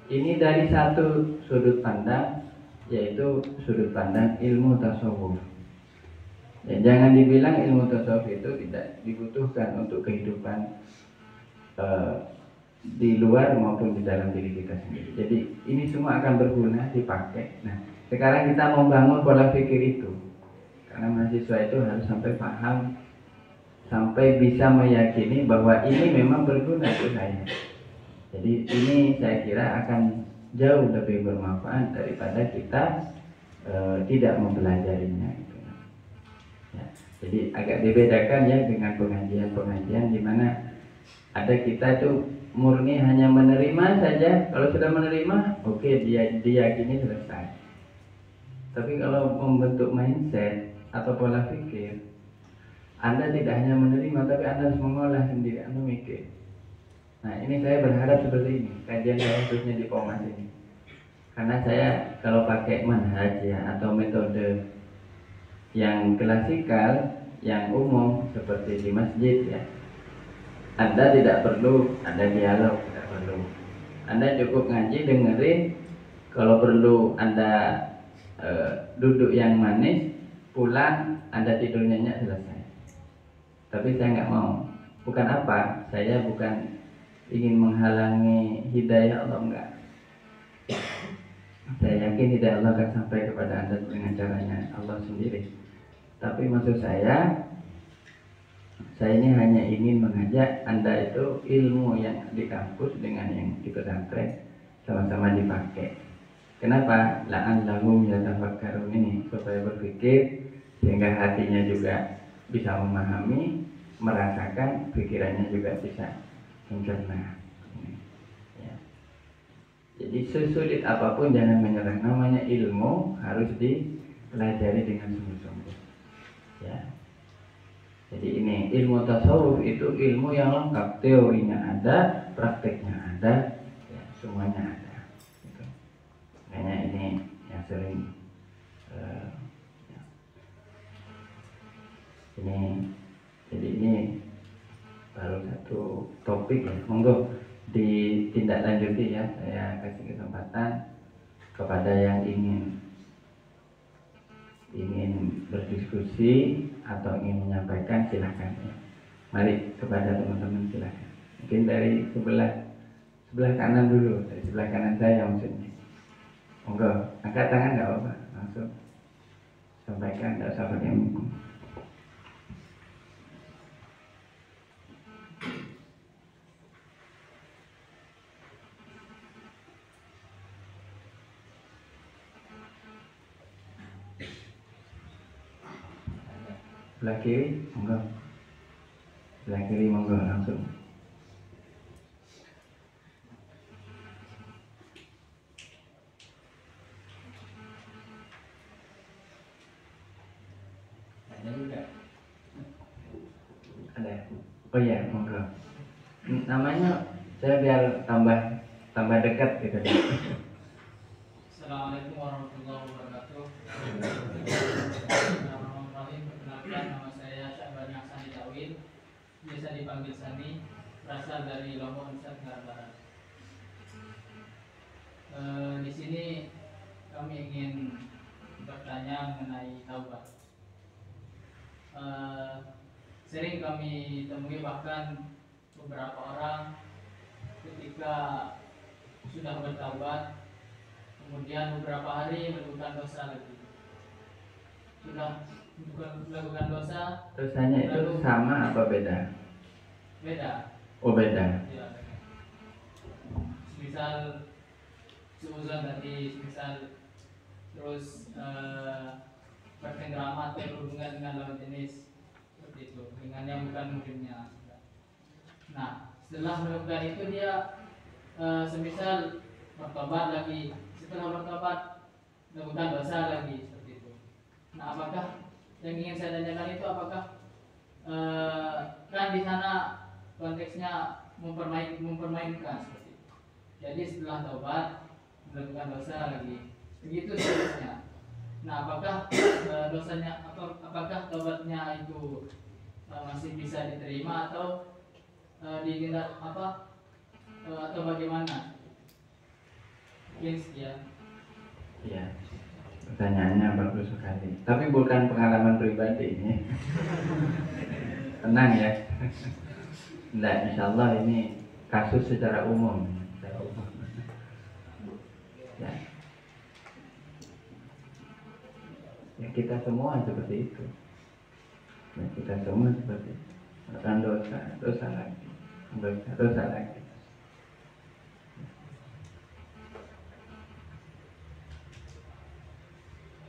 Ini dari satu sudut pandang, yaitu sudut pandang ilmu tasawuf. Ya, jangan dibilang ilmu tasawuf itu tidak dibutuhkan untuk kehidupan di luar maupun di dalam diri kita sendiri. Jadi ini semua akan berguna dipakai. Nah, sekarang kita membangun pola pikir itu, karena mahasiswa itu harus sampai paham, sampai bisa meyakini bahwa ini memang berguna untuk saya. Jadi ini saya kira akan jauh lebih bermanfaat daripada kita tidak mempelajarinya. Gitu. Ya, jadi agak dibedakan ya dengan pengajian-pengajian di mana ada kita tuh murni hanya menerima saja. Kalau sudah menerima, oke, dia diyakini selesai. Tapi kalau membentuk mindset atau pola pikir, Anda tidak hanya menerima, tapi Anda harus mengolah sendiri, Anda mikir. Nah ini saya berharap seperti ini, kajian saya khususnya di Pomas ini. Karena saya kalau pakai manhaj ya, atau metode yang klasikal, yang umum seperti di masjid ya, Anda tidak perlu ada dialog, tidak perlu. Anda cukup ngaji, dengerin. Kalau perlu Anda duduk yang manis, pulang Anda tidur nyenyak, selesai. Tapi saya nggak mau. Bukan apa, saya bukan ingin menghalangi hidayah Allah, enggak. Saya yakin hidayah Allah akan sampai kepada Anda dengan caranya Allah sendiri. Tapi maksud saya ini hanya ingin mengajak Anda itu ilmu yang di kampus dengan yang di pesantren sama-sama dipakai. Kenapa? La'allahum yatafakkarun ini, supaya berpikir sehingga hatinya juga bisa memahami, merasakan, pikirannya juga bisa mencerna. Ya. Jadi sesulit apapun jangan menyerah. Namanya ilmu harus dipelajari dengan sungguh-sungguh. Ya. Jadi ini ilmu tasawuf itu ilmu yang lengkap, teorinya ada, prakteknya ada, ya, semuanya ada. Gitu. Makanya ini yang sering ya. Ini baru satu topik ya. Monggo ditindaklanjuti ya. Saya kasih kesempatan kepada yang ingin berdiskusi atau ingin menyampaikan, silahkan ya. Mari kepada teman-teman, silahkan. Mungkin dari sebelah sebelah kanan dulu, dari sebelah kanan saya maksudnya. Monggo, angkat tangan nggak apa-apa, langsung sampaikan, nggak usah pakai buku. Sebelah kiri, monggo. Sebelah kiri, monggo langsung. Ada juga. Ada. Oh iya, monggo. Namanya saya biar tambah dekat gitu. Assalamualaikum warahmatullahi wabarakatuh. Bismillahirrahmanirrahim. Perkenalkan, nama saya Syahban Hasan Dawin, biasa dipanggil Sani, berasal dari Lombok, Nusa Tenggara Barat. Di sini kami ingin bertanya mengenai taubat. Sering kami temui bahkan beberapa orang ketika sudah bertaubat, kemudian beberapa hari melakukan dosa lagi. Sudah melakukan dosa, Dosanya itu lalu sama apa beda? beda. Oh beda. Ya, misal seuzon tadi, misal terus bercengkrama atau berhubungan dengan lawan jenis seperti itu, dengan yang bukan muhrimnya. Nah, setelah melakukan itu dia semisal bertobat lagi, setelah bertobat melakukan dosa lagi seperti itu. Nah, apakah yang ingin saya tanyakan itu apakah kan di sana konteksnya mempermainkan seperti itu. Jadi setelah taubat melakukan dosa lagi, begitu seterusnya. Nah, apakah dosanya apakah taubatnya itu masih bisa diterima atau ditindak atau bagaimana? Mungkin sekian. Iya. Pertanyaannya bagus sekali. Tapi bukan pengalaman pribadi ini. Tenang ya. Enggak, insya Allah ini kasus secara umum. Ya. Ya kita semua seperti itu. Ya, kita semua seperti itu. Melakukan dosa lagi, dosa lagi.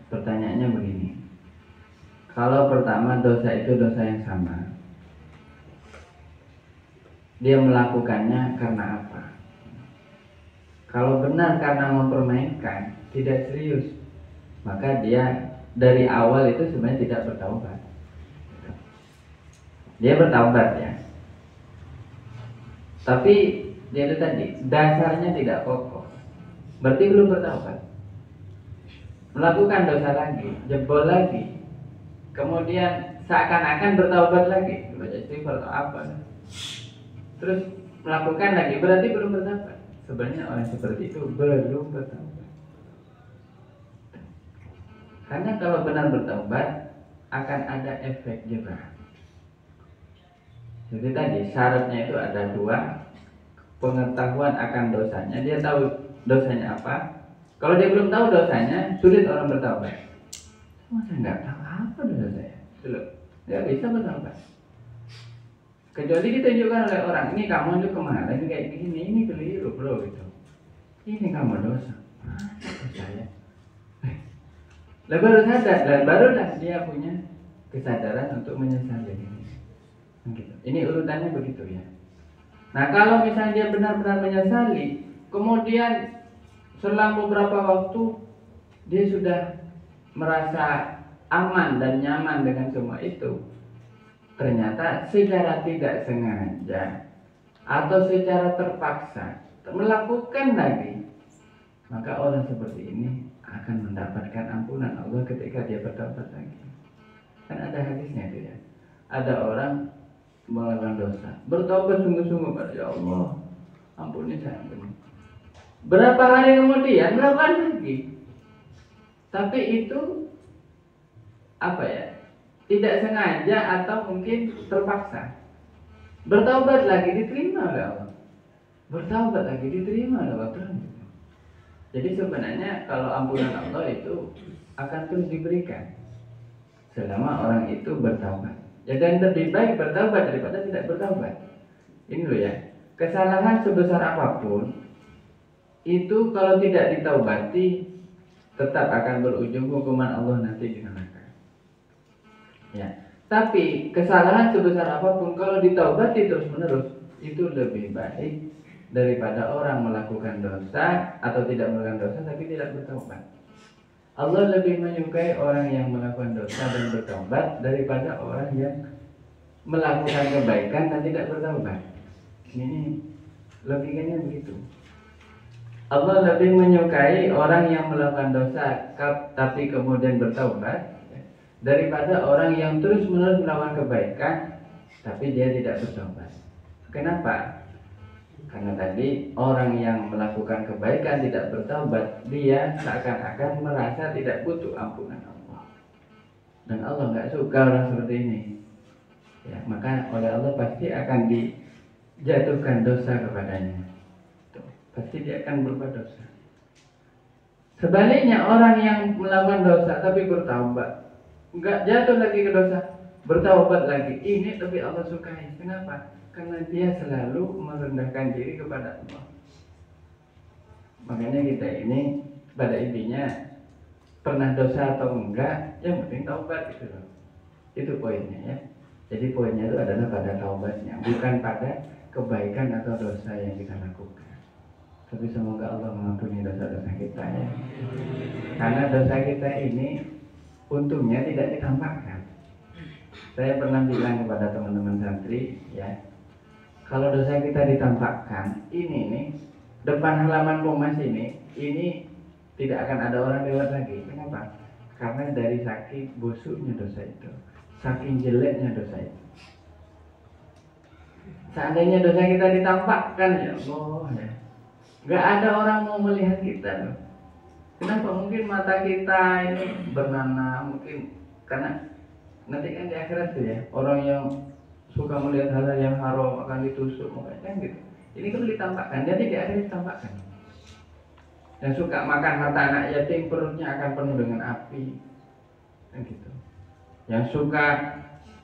Pertanyaannya begini, kalau pertama dosa itu dosa yang sama, dia melakukannya karena apa? Kalau benar karena mempermainkan, tidak serius, maka dia dari awal itu sebenarnya tidak bertaubat. Dia bertaubat ya, tapi dia itu tadi dasarnya tidak kokoh, berarti belum bertaubat. Melakukan dosa lagi, jebol lagi, kemudian seakan-akan bertaubat lagi, baca istighfar atau apa, terus melakukan lagi, berarti belum bertaubat. Sebenarnya orang seperti itu belum bertaubat. Karena kalau benar bertaubat akan ada efek jerah. Jadi tadi syaratnya itu ada dua, pengetahuan akan dosanya, dia tahu dosanya apa. Kalau dia belum tahu dosanya, sulit orang bertaubat. Masa nggak tahu apa dosa saya? Belum, nggak bisa bertaubat. Kecuali ditunjukkan oleh orang, ini kamu itu kemarin kayak gini, ini keliru bro gitu. Ini kamu dosa. Masa saya? Lah baru sadar, dan barulah dia punya kesadaran untuk menyesali ini. Gitu. Ini urutannya begitu ya. Nah kalau misalnya dia benar-benar menyesali, kemudian selang beberapa waktu dia sudah merasa aman dan nyaman dengan semua itu, ternyata secara tidak sengaja atau secara terpaksa melakukan lagi, maka orang seperti ini akan mendapatkan ampunan Allah ketika dia bertobat lagi. Kan ada hadisnya itu ya. Ada orang melakukan dosa, bertobat sungguh-sungguh pada ya Allah, ampuni saya. Berapa hari kemudian melakukan lagi, tapi itu apa ya? Tidak sengaja atau mungkin terpaksa. Bertobat lagi diterima oleh Allah. bertaubat lagi, diterima Allah Tuhan. Jadi sebenarnya kalau ampunan Allah itu akan terus diberikan selama orang itu bertaubat. Jadi yang lebih baik bertaubat daripada tidak bertaubat. Ini loh ya, kesalahan sebesar apapun itu kalau tidak ditaubati tetap akan berujung hukuman Allah nanti di neraka. Ya, tapi kesalahan sebesar apapun kalau ditaubati terus menerus itu lebih baik daripada orang melakukan dosa atau tidak melakukan dosa tapi tidak bertaubat. Allah lebih menyukai orang yang melakukan dosa dan bertaubat daripada orang yang melakukan kebaikan dan tidak bertaubat. Ini logikanya begitu. Allah lebih menyukai orang yang melakukan dosa tapi kemudian bertaubat daripada orang yang terus-menerus melakukan kebaikan tapi dia tidak bertaubat. Kenapa? Karena tadi orang yang melakukan kebaikan tidak bertaubat, dia seakan-akan merasa tidak butuh ampunan Allah. Dan Allah nggak suka orang seperti ini. Ya, maka oleh Allah pasti akan dijatuhkan dosa kepadanya. Tuh, pasti dia akan berbuat dosa. Sebaliknya orang yang melakukan dosa tapi bertaubat, nggak jatuh lagi ke dosa, bertaubat lagi, ini lebih Allah sukai. Kenapa? Karena dia selalu merendahkan diri kepada Allah. Makanya kita ini pada intinya pernah dosa atau enggak, yang penting taubat gitu loh. Itu poinnya ya. Jadi poinnya itu adalah pada taubatnya, bukan pada kebaikan atau dosa yang kita lakukan. Tapi semoga Allah mengampuni dosa-dosa kita ya. Karena dosa kita ini untungnya tidak ditampakkan. Saya pernah bilang kepada teman-teman santri ya, kalau dosa kita ditampakkan, ini nih depan halaman Pomas ini tidak akan ada orang lewat lagi. Kenapa? Karena dari saking busuknya dosa itu, saking jeleknya dosa itu. Seandainya dosa kita ditampakkan, ya Allah ya, nggak ada orang mau melihat kita loh. Kenapa? Mungkin mata kita ini bernanah, mungkin karena nanti kan di akhirat tuh ya, orang yang suka melihat hal yang haram akan ditusuk, makanya gitu. Ini kan ditampakkan, jadi di akhirat ditampakkan. Yang suka makan harta anak yatim perutnya akan penuh dengan api, kan gitu. Yang suka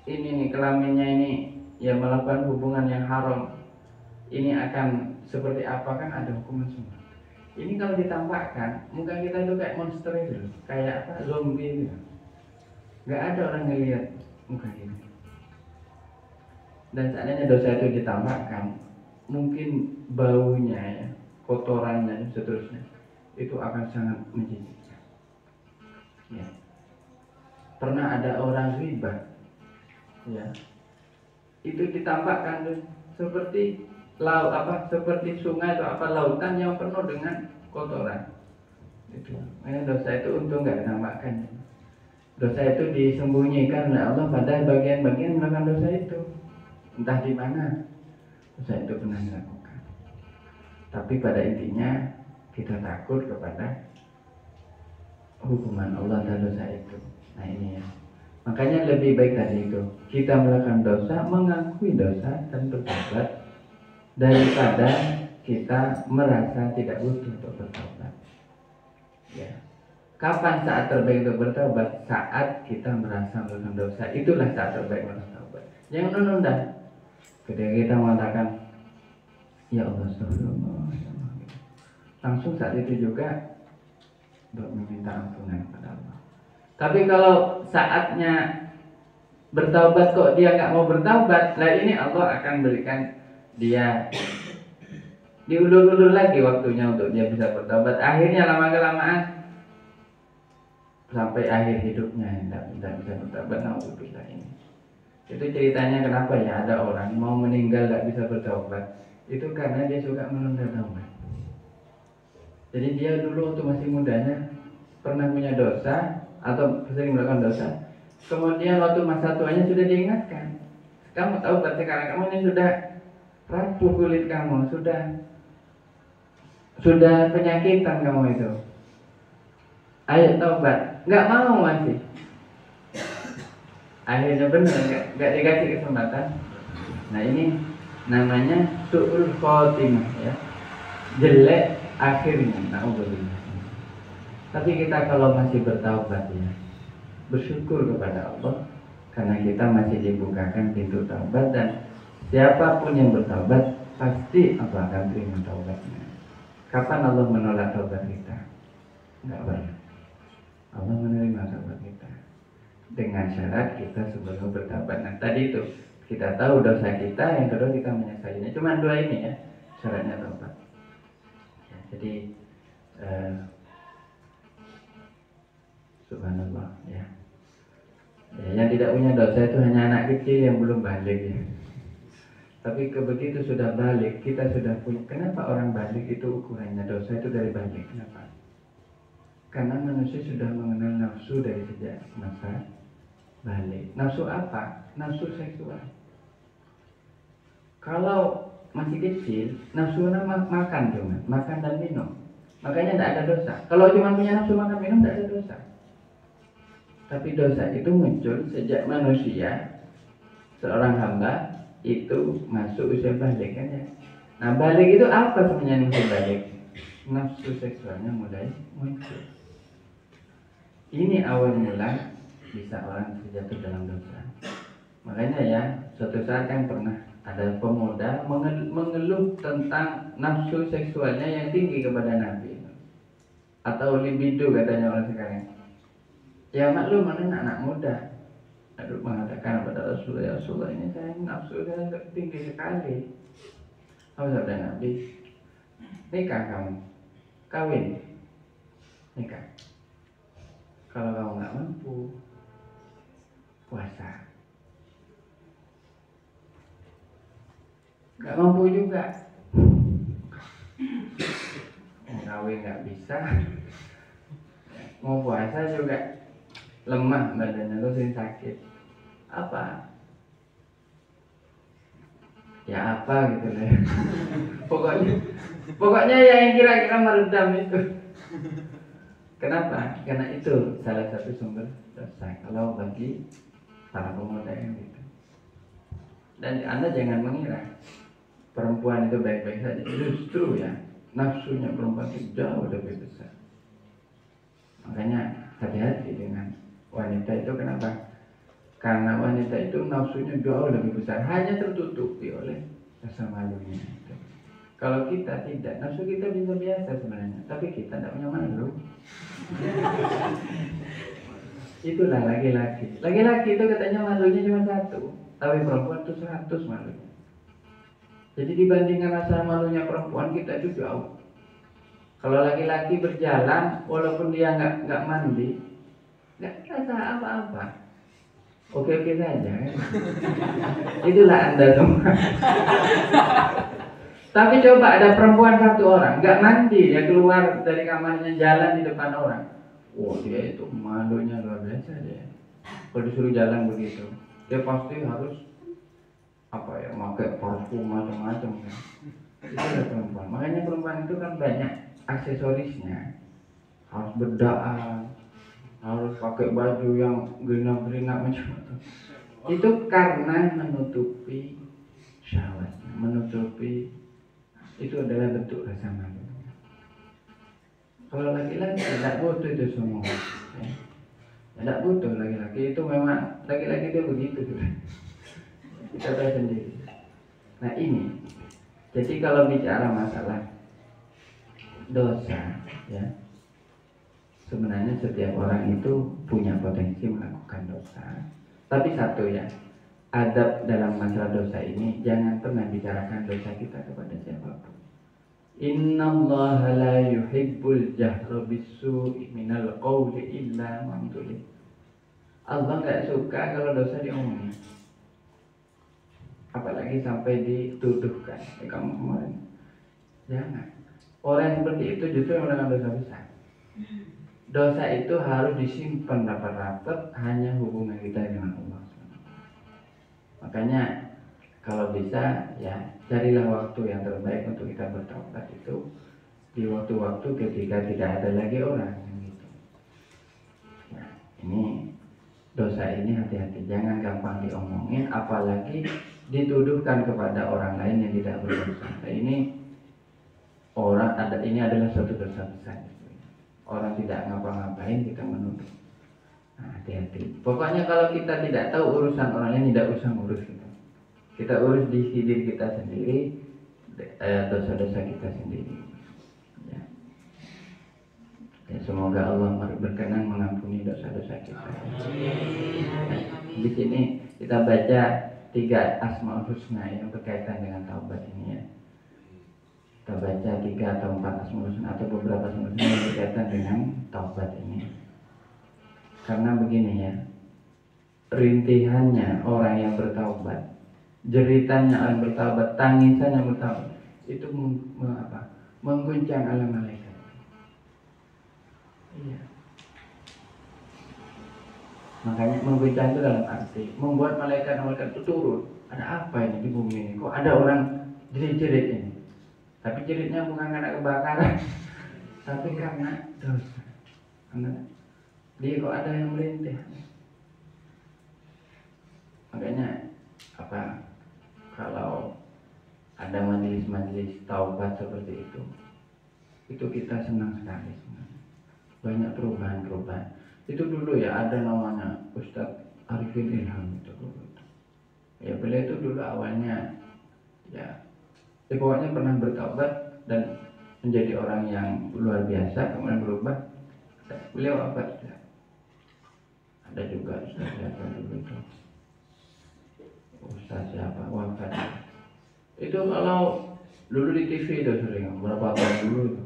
ini nih kelaminnya ini ya melakukan hubungan yang haram, ini akan seperti apa, kan ada hukuman semua. Ini kalau ditampakkan, muka kita itu kayak monster itu, kayak apa, zombie gitu. Gak ada orang ngelihat muka ini. Dan seandainya dosa itu ditampakkan, mungkin baunya ya, kotorannya dan seterusnya itu akan sangat menjijikkan. Ya. Pernah ada orang riba, ya, itu ditampakkan seperti laut apa, seperti sungai atau apa lautan yang penuh dengan kotoran. Itu. Makanya dosa itu untung nggak ditampakkan. Dosa itu disembunyikan oleh Allah pada bagian-bagian melakukan dosa itu. Entah di mana dosa itu pernah dilakukan. Tapi pada intinya kita takut kepada hukuman Allah dan dosa itu. Nah ini ya. Makanya lebih baik tadi itu kita melakukan dosa, mengakui dosa dan bertobat daripada kita merasa tidak butuh untuk bertobat. Ya. Kapan saat terbaik untuk bertobat? Saat kita merasa melakukan dosa, itulah saat terbaik untuk bertobat. Jangan menunda. Ketika kita mengatakan, ya Allah, astagfirullah, langsung saat itu juga meminta ampunan kepada Allah. Tapi kalau saatnya bertaubat kok dia nggak mau bertaubat, nah ini Allah akan berikan dia diulur-ulur lagi waktunya untuk dia bisa bertaubat. Akhirnya lama-kelamaan sampai akhir hidupnya tidak bisa bertaubat. Naudzubillah ini. Itu ceritanya kenapa ya ada orang mau meninggal nggak bisa bertaubat. Itu karena dia suka menunda taubat. Jadi dia dulu waktu masih mudanya pernah punya dosa atau sering melakukan dosa. Kemudian waktu masa tuanya sudah diingatkan, kamu taubat sekarang, kamu ini sudah rapuh kulit kamu, sudah penyakitan kamu itu. Ayo taubat, nggak mau masih. Akhirnya benar nggak dikasih kesempatan. Nah ini namanya su'ul khotimah ya, jelek akhirnya, na'udzubillah. Tapi kita kalau masih bertaubat ya, bersyukur kepada Allah karena kita masih dibukakan pintu taubat, dan siapapun yang bertaubat pasti Allah akan terima taubatnya. Kapan Allah menolak taubat kita? Enggak pernah. Allah menerima taubat kita dengan syarat kita sebelum bertaubat. Nah tadi itu kita tahu dosa kita, yang kedua kita menyesalinya. Cuma dua ini ya syaratnya taubat. Ya, jadi subhanallah ya. Ya, yang tidak punya dosa itu hanya anak kecil yang belum balik ya. Tapi begitu sudah balik, kita sudah punya. Kenapa orang balik itu ukurannya dosa itu dari balik? Kenapa? Karena manusia sudah mengenal nafsu dari sejak masa balik. Nafsu apa? Nafsu seksual. Kalau masih kecil, nafsu makan cuma, makan dan minum. Makanya tidak ada dosa. Kalau cuma punya nafsu makan minum, tidak ada dosa. Tapi dosa itu muncul sejak manusia, seorang hamba itu masuk usia balik kan ya. Nah balik itu apa sebenarnya nafsu balik? Nafsu seksualnya mulai muncul. Ini awal mula bisa orang terjatuh dalam dosa. Makanya ya suatu saat kan pernah ada pemuda mengeluh tentang nafsu seksualnya yang tinggi kepada Nabi, atau libido katanya orang sekarang. Ya maklum mana anak muda lalu mengatakan kepada Rasulullah, ya Rasulullah ini saya nafsu saya tinggi sekali. Apa sabda Nabi? Nikah kamu, kawin, nikah. Kalau kamu nggak mampu, puasa. Nggak mampu juga, mau kawin nggak bisa, mau puasa juga lemah badannya, lu sering sakit. Apa? Ya apa gitu lah. Pokoknya yang kira-kira meredam itu. Kenapa? Karena itu salah satu sumber dosa kalau bagi para pemuda yang gitu. Dan Anda jangan mengira perempuan itu baik-baik saja. Justru ya nafsunya perempuan itu jauh lebih besar. Makanya hati-hati dengan wanita itu. Kenapa? Karena wanita itu nafsunya jauh lebih besar, hanya tertutupi oleh rasa malunya. Kalau kita tidak, nafsu kita bisa biasa sebenarnya, tapi kita tidak punya malu. Itulah laki-laki. Laki-laki itu katanya malunya cuma 1, tapi perempuan itu 100 malunya. Jadi dibandingkan rasa malunya perempuan, kita itu jauh. Kalau laki-laki berjalan, walaupun dia nggak mandi, nggak rasa apa-apa, oke-oke saja kan? Itulah Anda semua. Tapi coba ada perempuan 1 orang nggak mandi, dia keluar dari kamarnya jalan di depan orang, dia itu malunya luar biasa dia. Kalau disuruh jalan begitu, dia pasti harus pakai parfum macam-macam kan. Itu ada perempuan. Makanya perempuan itu kan banyak aksesorisnya, harus berdaan, harus pakai baju yang gerinak-gerinak macam-macam. Itu karena menutupi syahwatnya, menutupi, itu adalah bentuk rasa malu. Kalau laki-laki tidak butuh itu semua ya. Tidak butuh laki-laki itu, memang laki-laki itu begitu kita tahu sendiri. Nah ini, jadi kalau bicara masalah dosa ya, sebenarnya setiap orang itu punya potensi melakukan dosa. Tapi satu ya, adab dalam masalah dosa ini, jangan pernah bicarakan dosa kita kepada siapapun. Innallaha la yuhibbul jahra bis-su'i minal qawli illa man zulim. Allah nggak suka kalau dosa diomongin, apalagi sampai dituduhkan. Kamu kemarin, jangan. Orang yang seperti itu justru yang melakukan dosa besar. Dosa itu harus disimpan rapat-rapat, hanya hubungan kita dengan Allah. Makanya kalau bisa ya carilah waktu yang terbaik untuk kita bertaubat itu di waktu-waktu ketika tidak ada lagi orang gitu. Nah, ini dosa ini hati-hati, jangan gampang diomongin, apalagi dituduhkan kepada orang lain yang tidak berdosa. Nah, ini adalah suatu dosa besar. Orang tidak ngapa-ngapain kita menuduh. Nah, hati-hati. Pokoknya kalau kita tidak tahu urusan orang lain, tidak usah ngurus kita. Kita urus di diri kita sendiri, dosa-dosa kita sendiri. Ya. Ya, semoga Allah berkenan mengampuni dosa-dosa kita. Nah, di sini kita baca 3 Asmaul Husna yang berkaitan dengan taubat ini ya. Kita baca 3 atau 4 Asmaul Husna atau beberapa Asmaul Husna yang berkaitan dengan taubat ini. Karena begini ya, rintihannya orang yang bertaubat, jeritannya orang bertaubat, tangisan yang bertaubat, itu mengguncang alam malaikat. Iya. Makanya mengguncang itu dalam arti membuat malaikat itu turun. Ada apa ini di bumi ini? Kok ada orang jerit-jerit ini? Tapi jeritnya bukan karena kebakaran, tapi karena dosa. Karena dia kok ada yang merintih. Makanya kalau ada majelis-majelis taubat seperti itu kita senang sekali. Banyak perubahan-perubahan. Itu dulu ya ada namanya Ustadz Arifin Ilham itu dulu. Ya beliau itu dulu awalnya ya pokoknya pernah bertaubat dan menjadi orang yang luar biasa, kemudian berubah. Beliau apa? Ada juga Ustadz siapa dulu itu? Ustadz siapa? Wafat. Itu kalau dulu di TV itu sering berapa tahun dulu itu.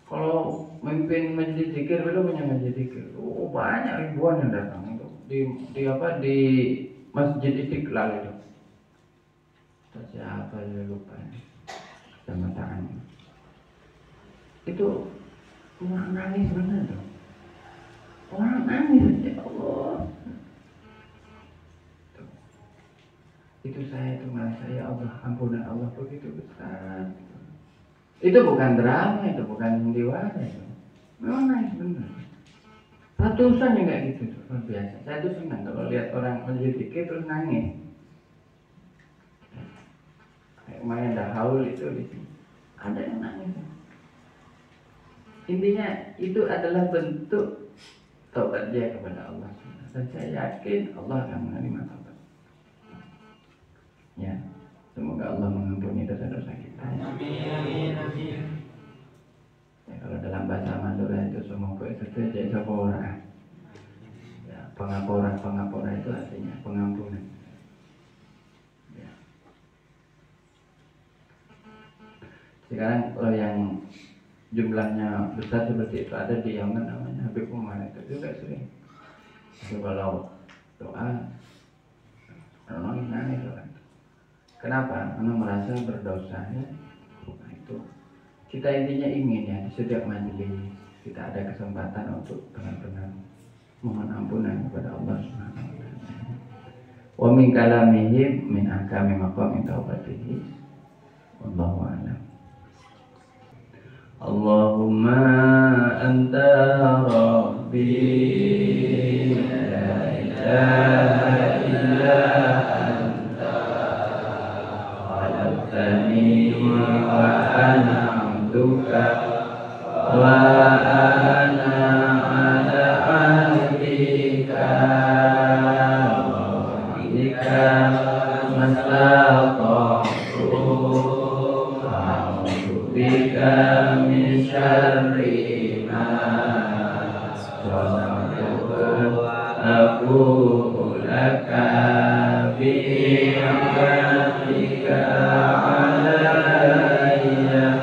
Kalau memimpin majelis zikir, beliau punya majelis zikir. Oh, banyak ribuan yang datang itu di Masjid Istiqlal itu. Siapa saya lupa ini. Jamataan. Itu orang nangis benar tuh. Orang nangis ya Allah. Tuh. Itu saya itu merasa ya Allah, ampunan Allah begitu besar. Itu bukan drama, itu bukan sandiwara itu. Memang nangis benar. Ratusan yang kayak gitu tuh, luar biasa. Saya tuh senang kalau lihat orang majelis zikir terus nangis. Kemarin dah haul itu di sini. Ada yang nangis. Intinya itu adalah bentuk taubat dia kepada Allah. Dan saya yakin Allah akan menerima taubat. Ya, semoga Allah mengampuni dosa-dosa kita. Amin. Ya, kalau dalam bahasa Madura itu semoga itu jadi sapora. Ya, pengapora itu artinya pengampunan. Ya. Sekarang kalau yang jumlahnya besar seperti itu ada di Yaman namanya Habib Umar itu juga sering. Jadi kalau doa nangis orang. Kenapa? Karena merasa berdosa ya. Nah, itu kita intinya ingin ya di setiap majelis kita ada kesempatan untuk benar-benar mohon ampunan kepada Allah Subhanahu wa taala. Wa min kalamihi min ahkami maqami taubatihi. Wallahu a'lam. Allahumma anta rabbi la ilaha illa anta khalaqtani wa ana 'abduka wa ana 'ala 'ahdika wa 'ahdika mastata'tu bika min syarri ma sana'tu aku laka bi ni'matika alayya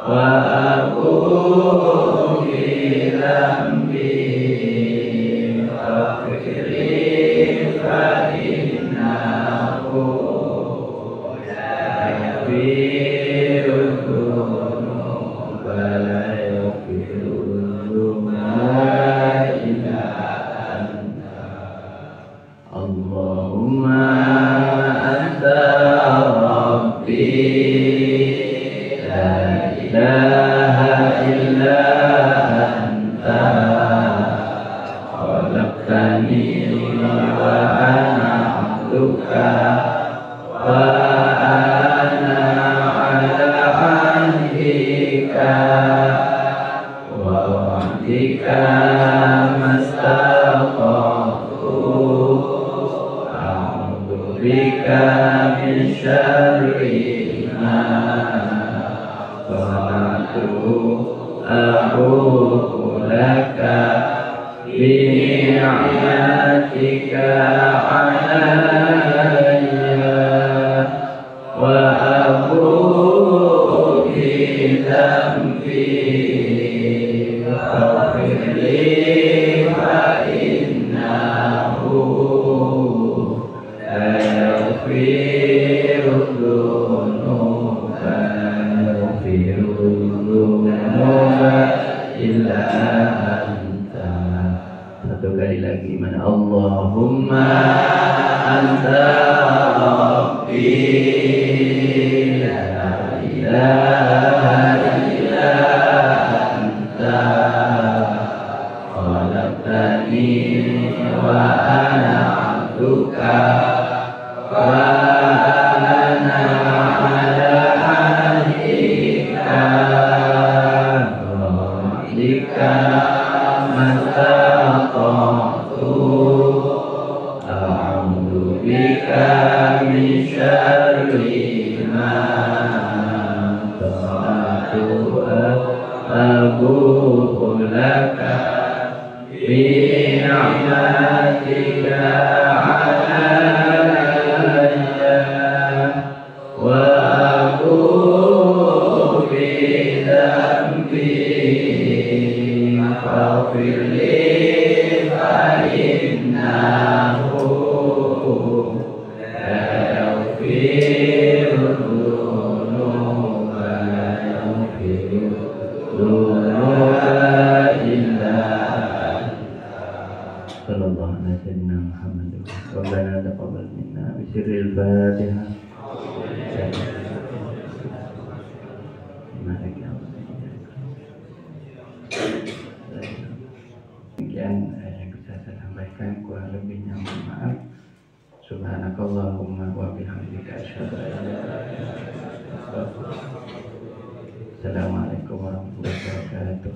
wa aku bi dhanbi faghfir fa innahu la yaghfiru dzunuba la yaghfiru dzunuba illa anta khalaqtani wa ana 'abduka wa ana 'ala 'ahdika wa wa'dika mastata'tu a'udzu bika min syarri ma sana'tu abu'u laka bi ni'matika 'alayya wa abu'u bi dhanbi faghfir li fa innahu la yaghfiru dzunuba illa anta. Satu kali lagi, mana Allahumma anta rabbi la ilaha illa anta khalaqtani wa ana 'abduka wa ana 'ala 'ahdika wa wa'dika mastata'tu a'udzu bika min syarri ma sana'tu abu'u laka bi ni'matika 'alayya wa abu'u bi dhanbi faghfir li fa innahu la yaghfiru dzunuba illa sallallahu alaihi wasallam. Muhammad Rabbana taqabbal minna bi sirril Fatihah. Demikian yang bisa saya sampaikan, kurang lebihnya mohon maaf. Subhanakallahumma wa bihamdika asyhadu an la ilaha illa anta. Assalamualaikum warahmatullahi wabarakatuh.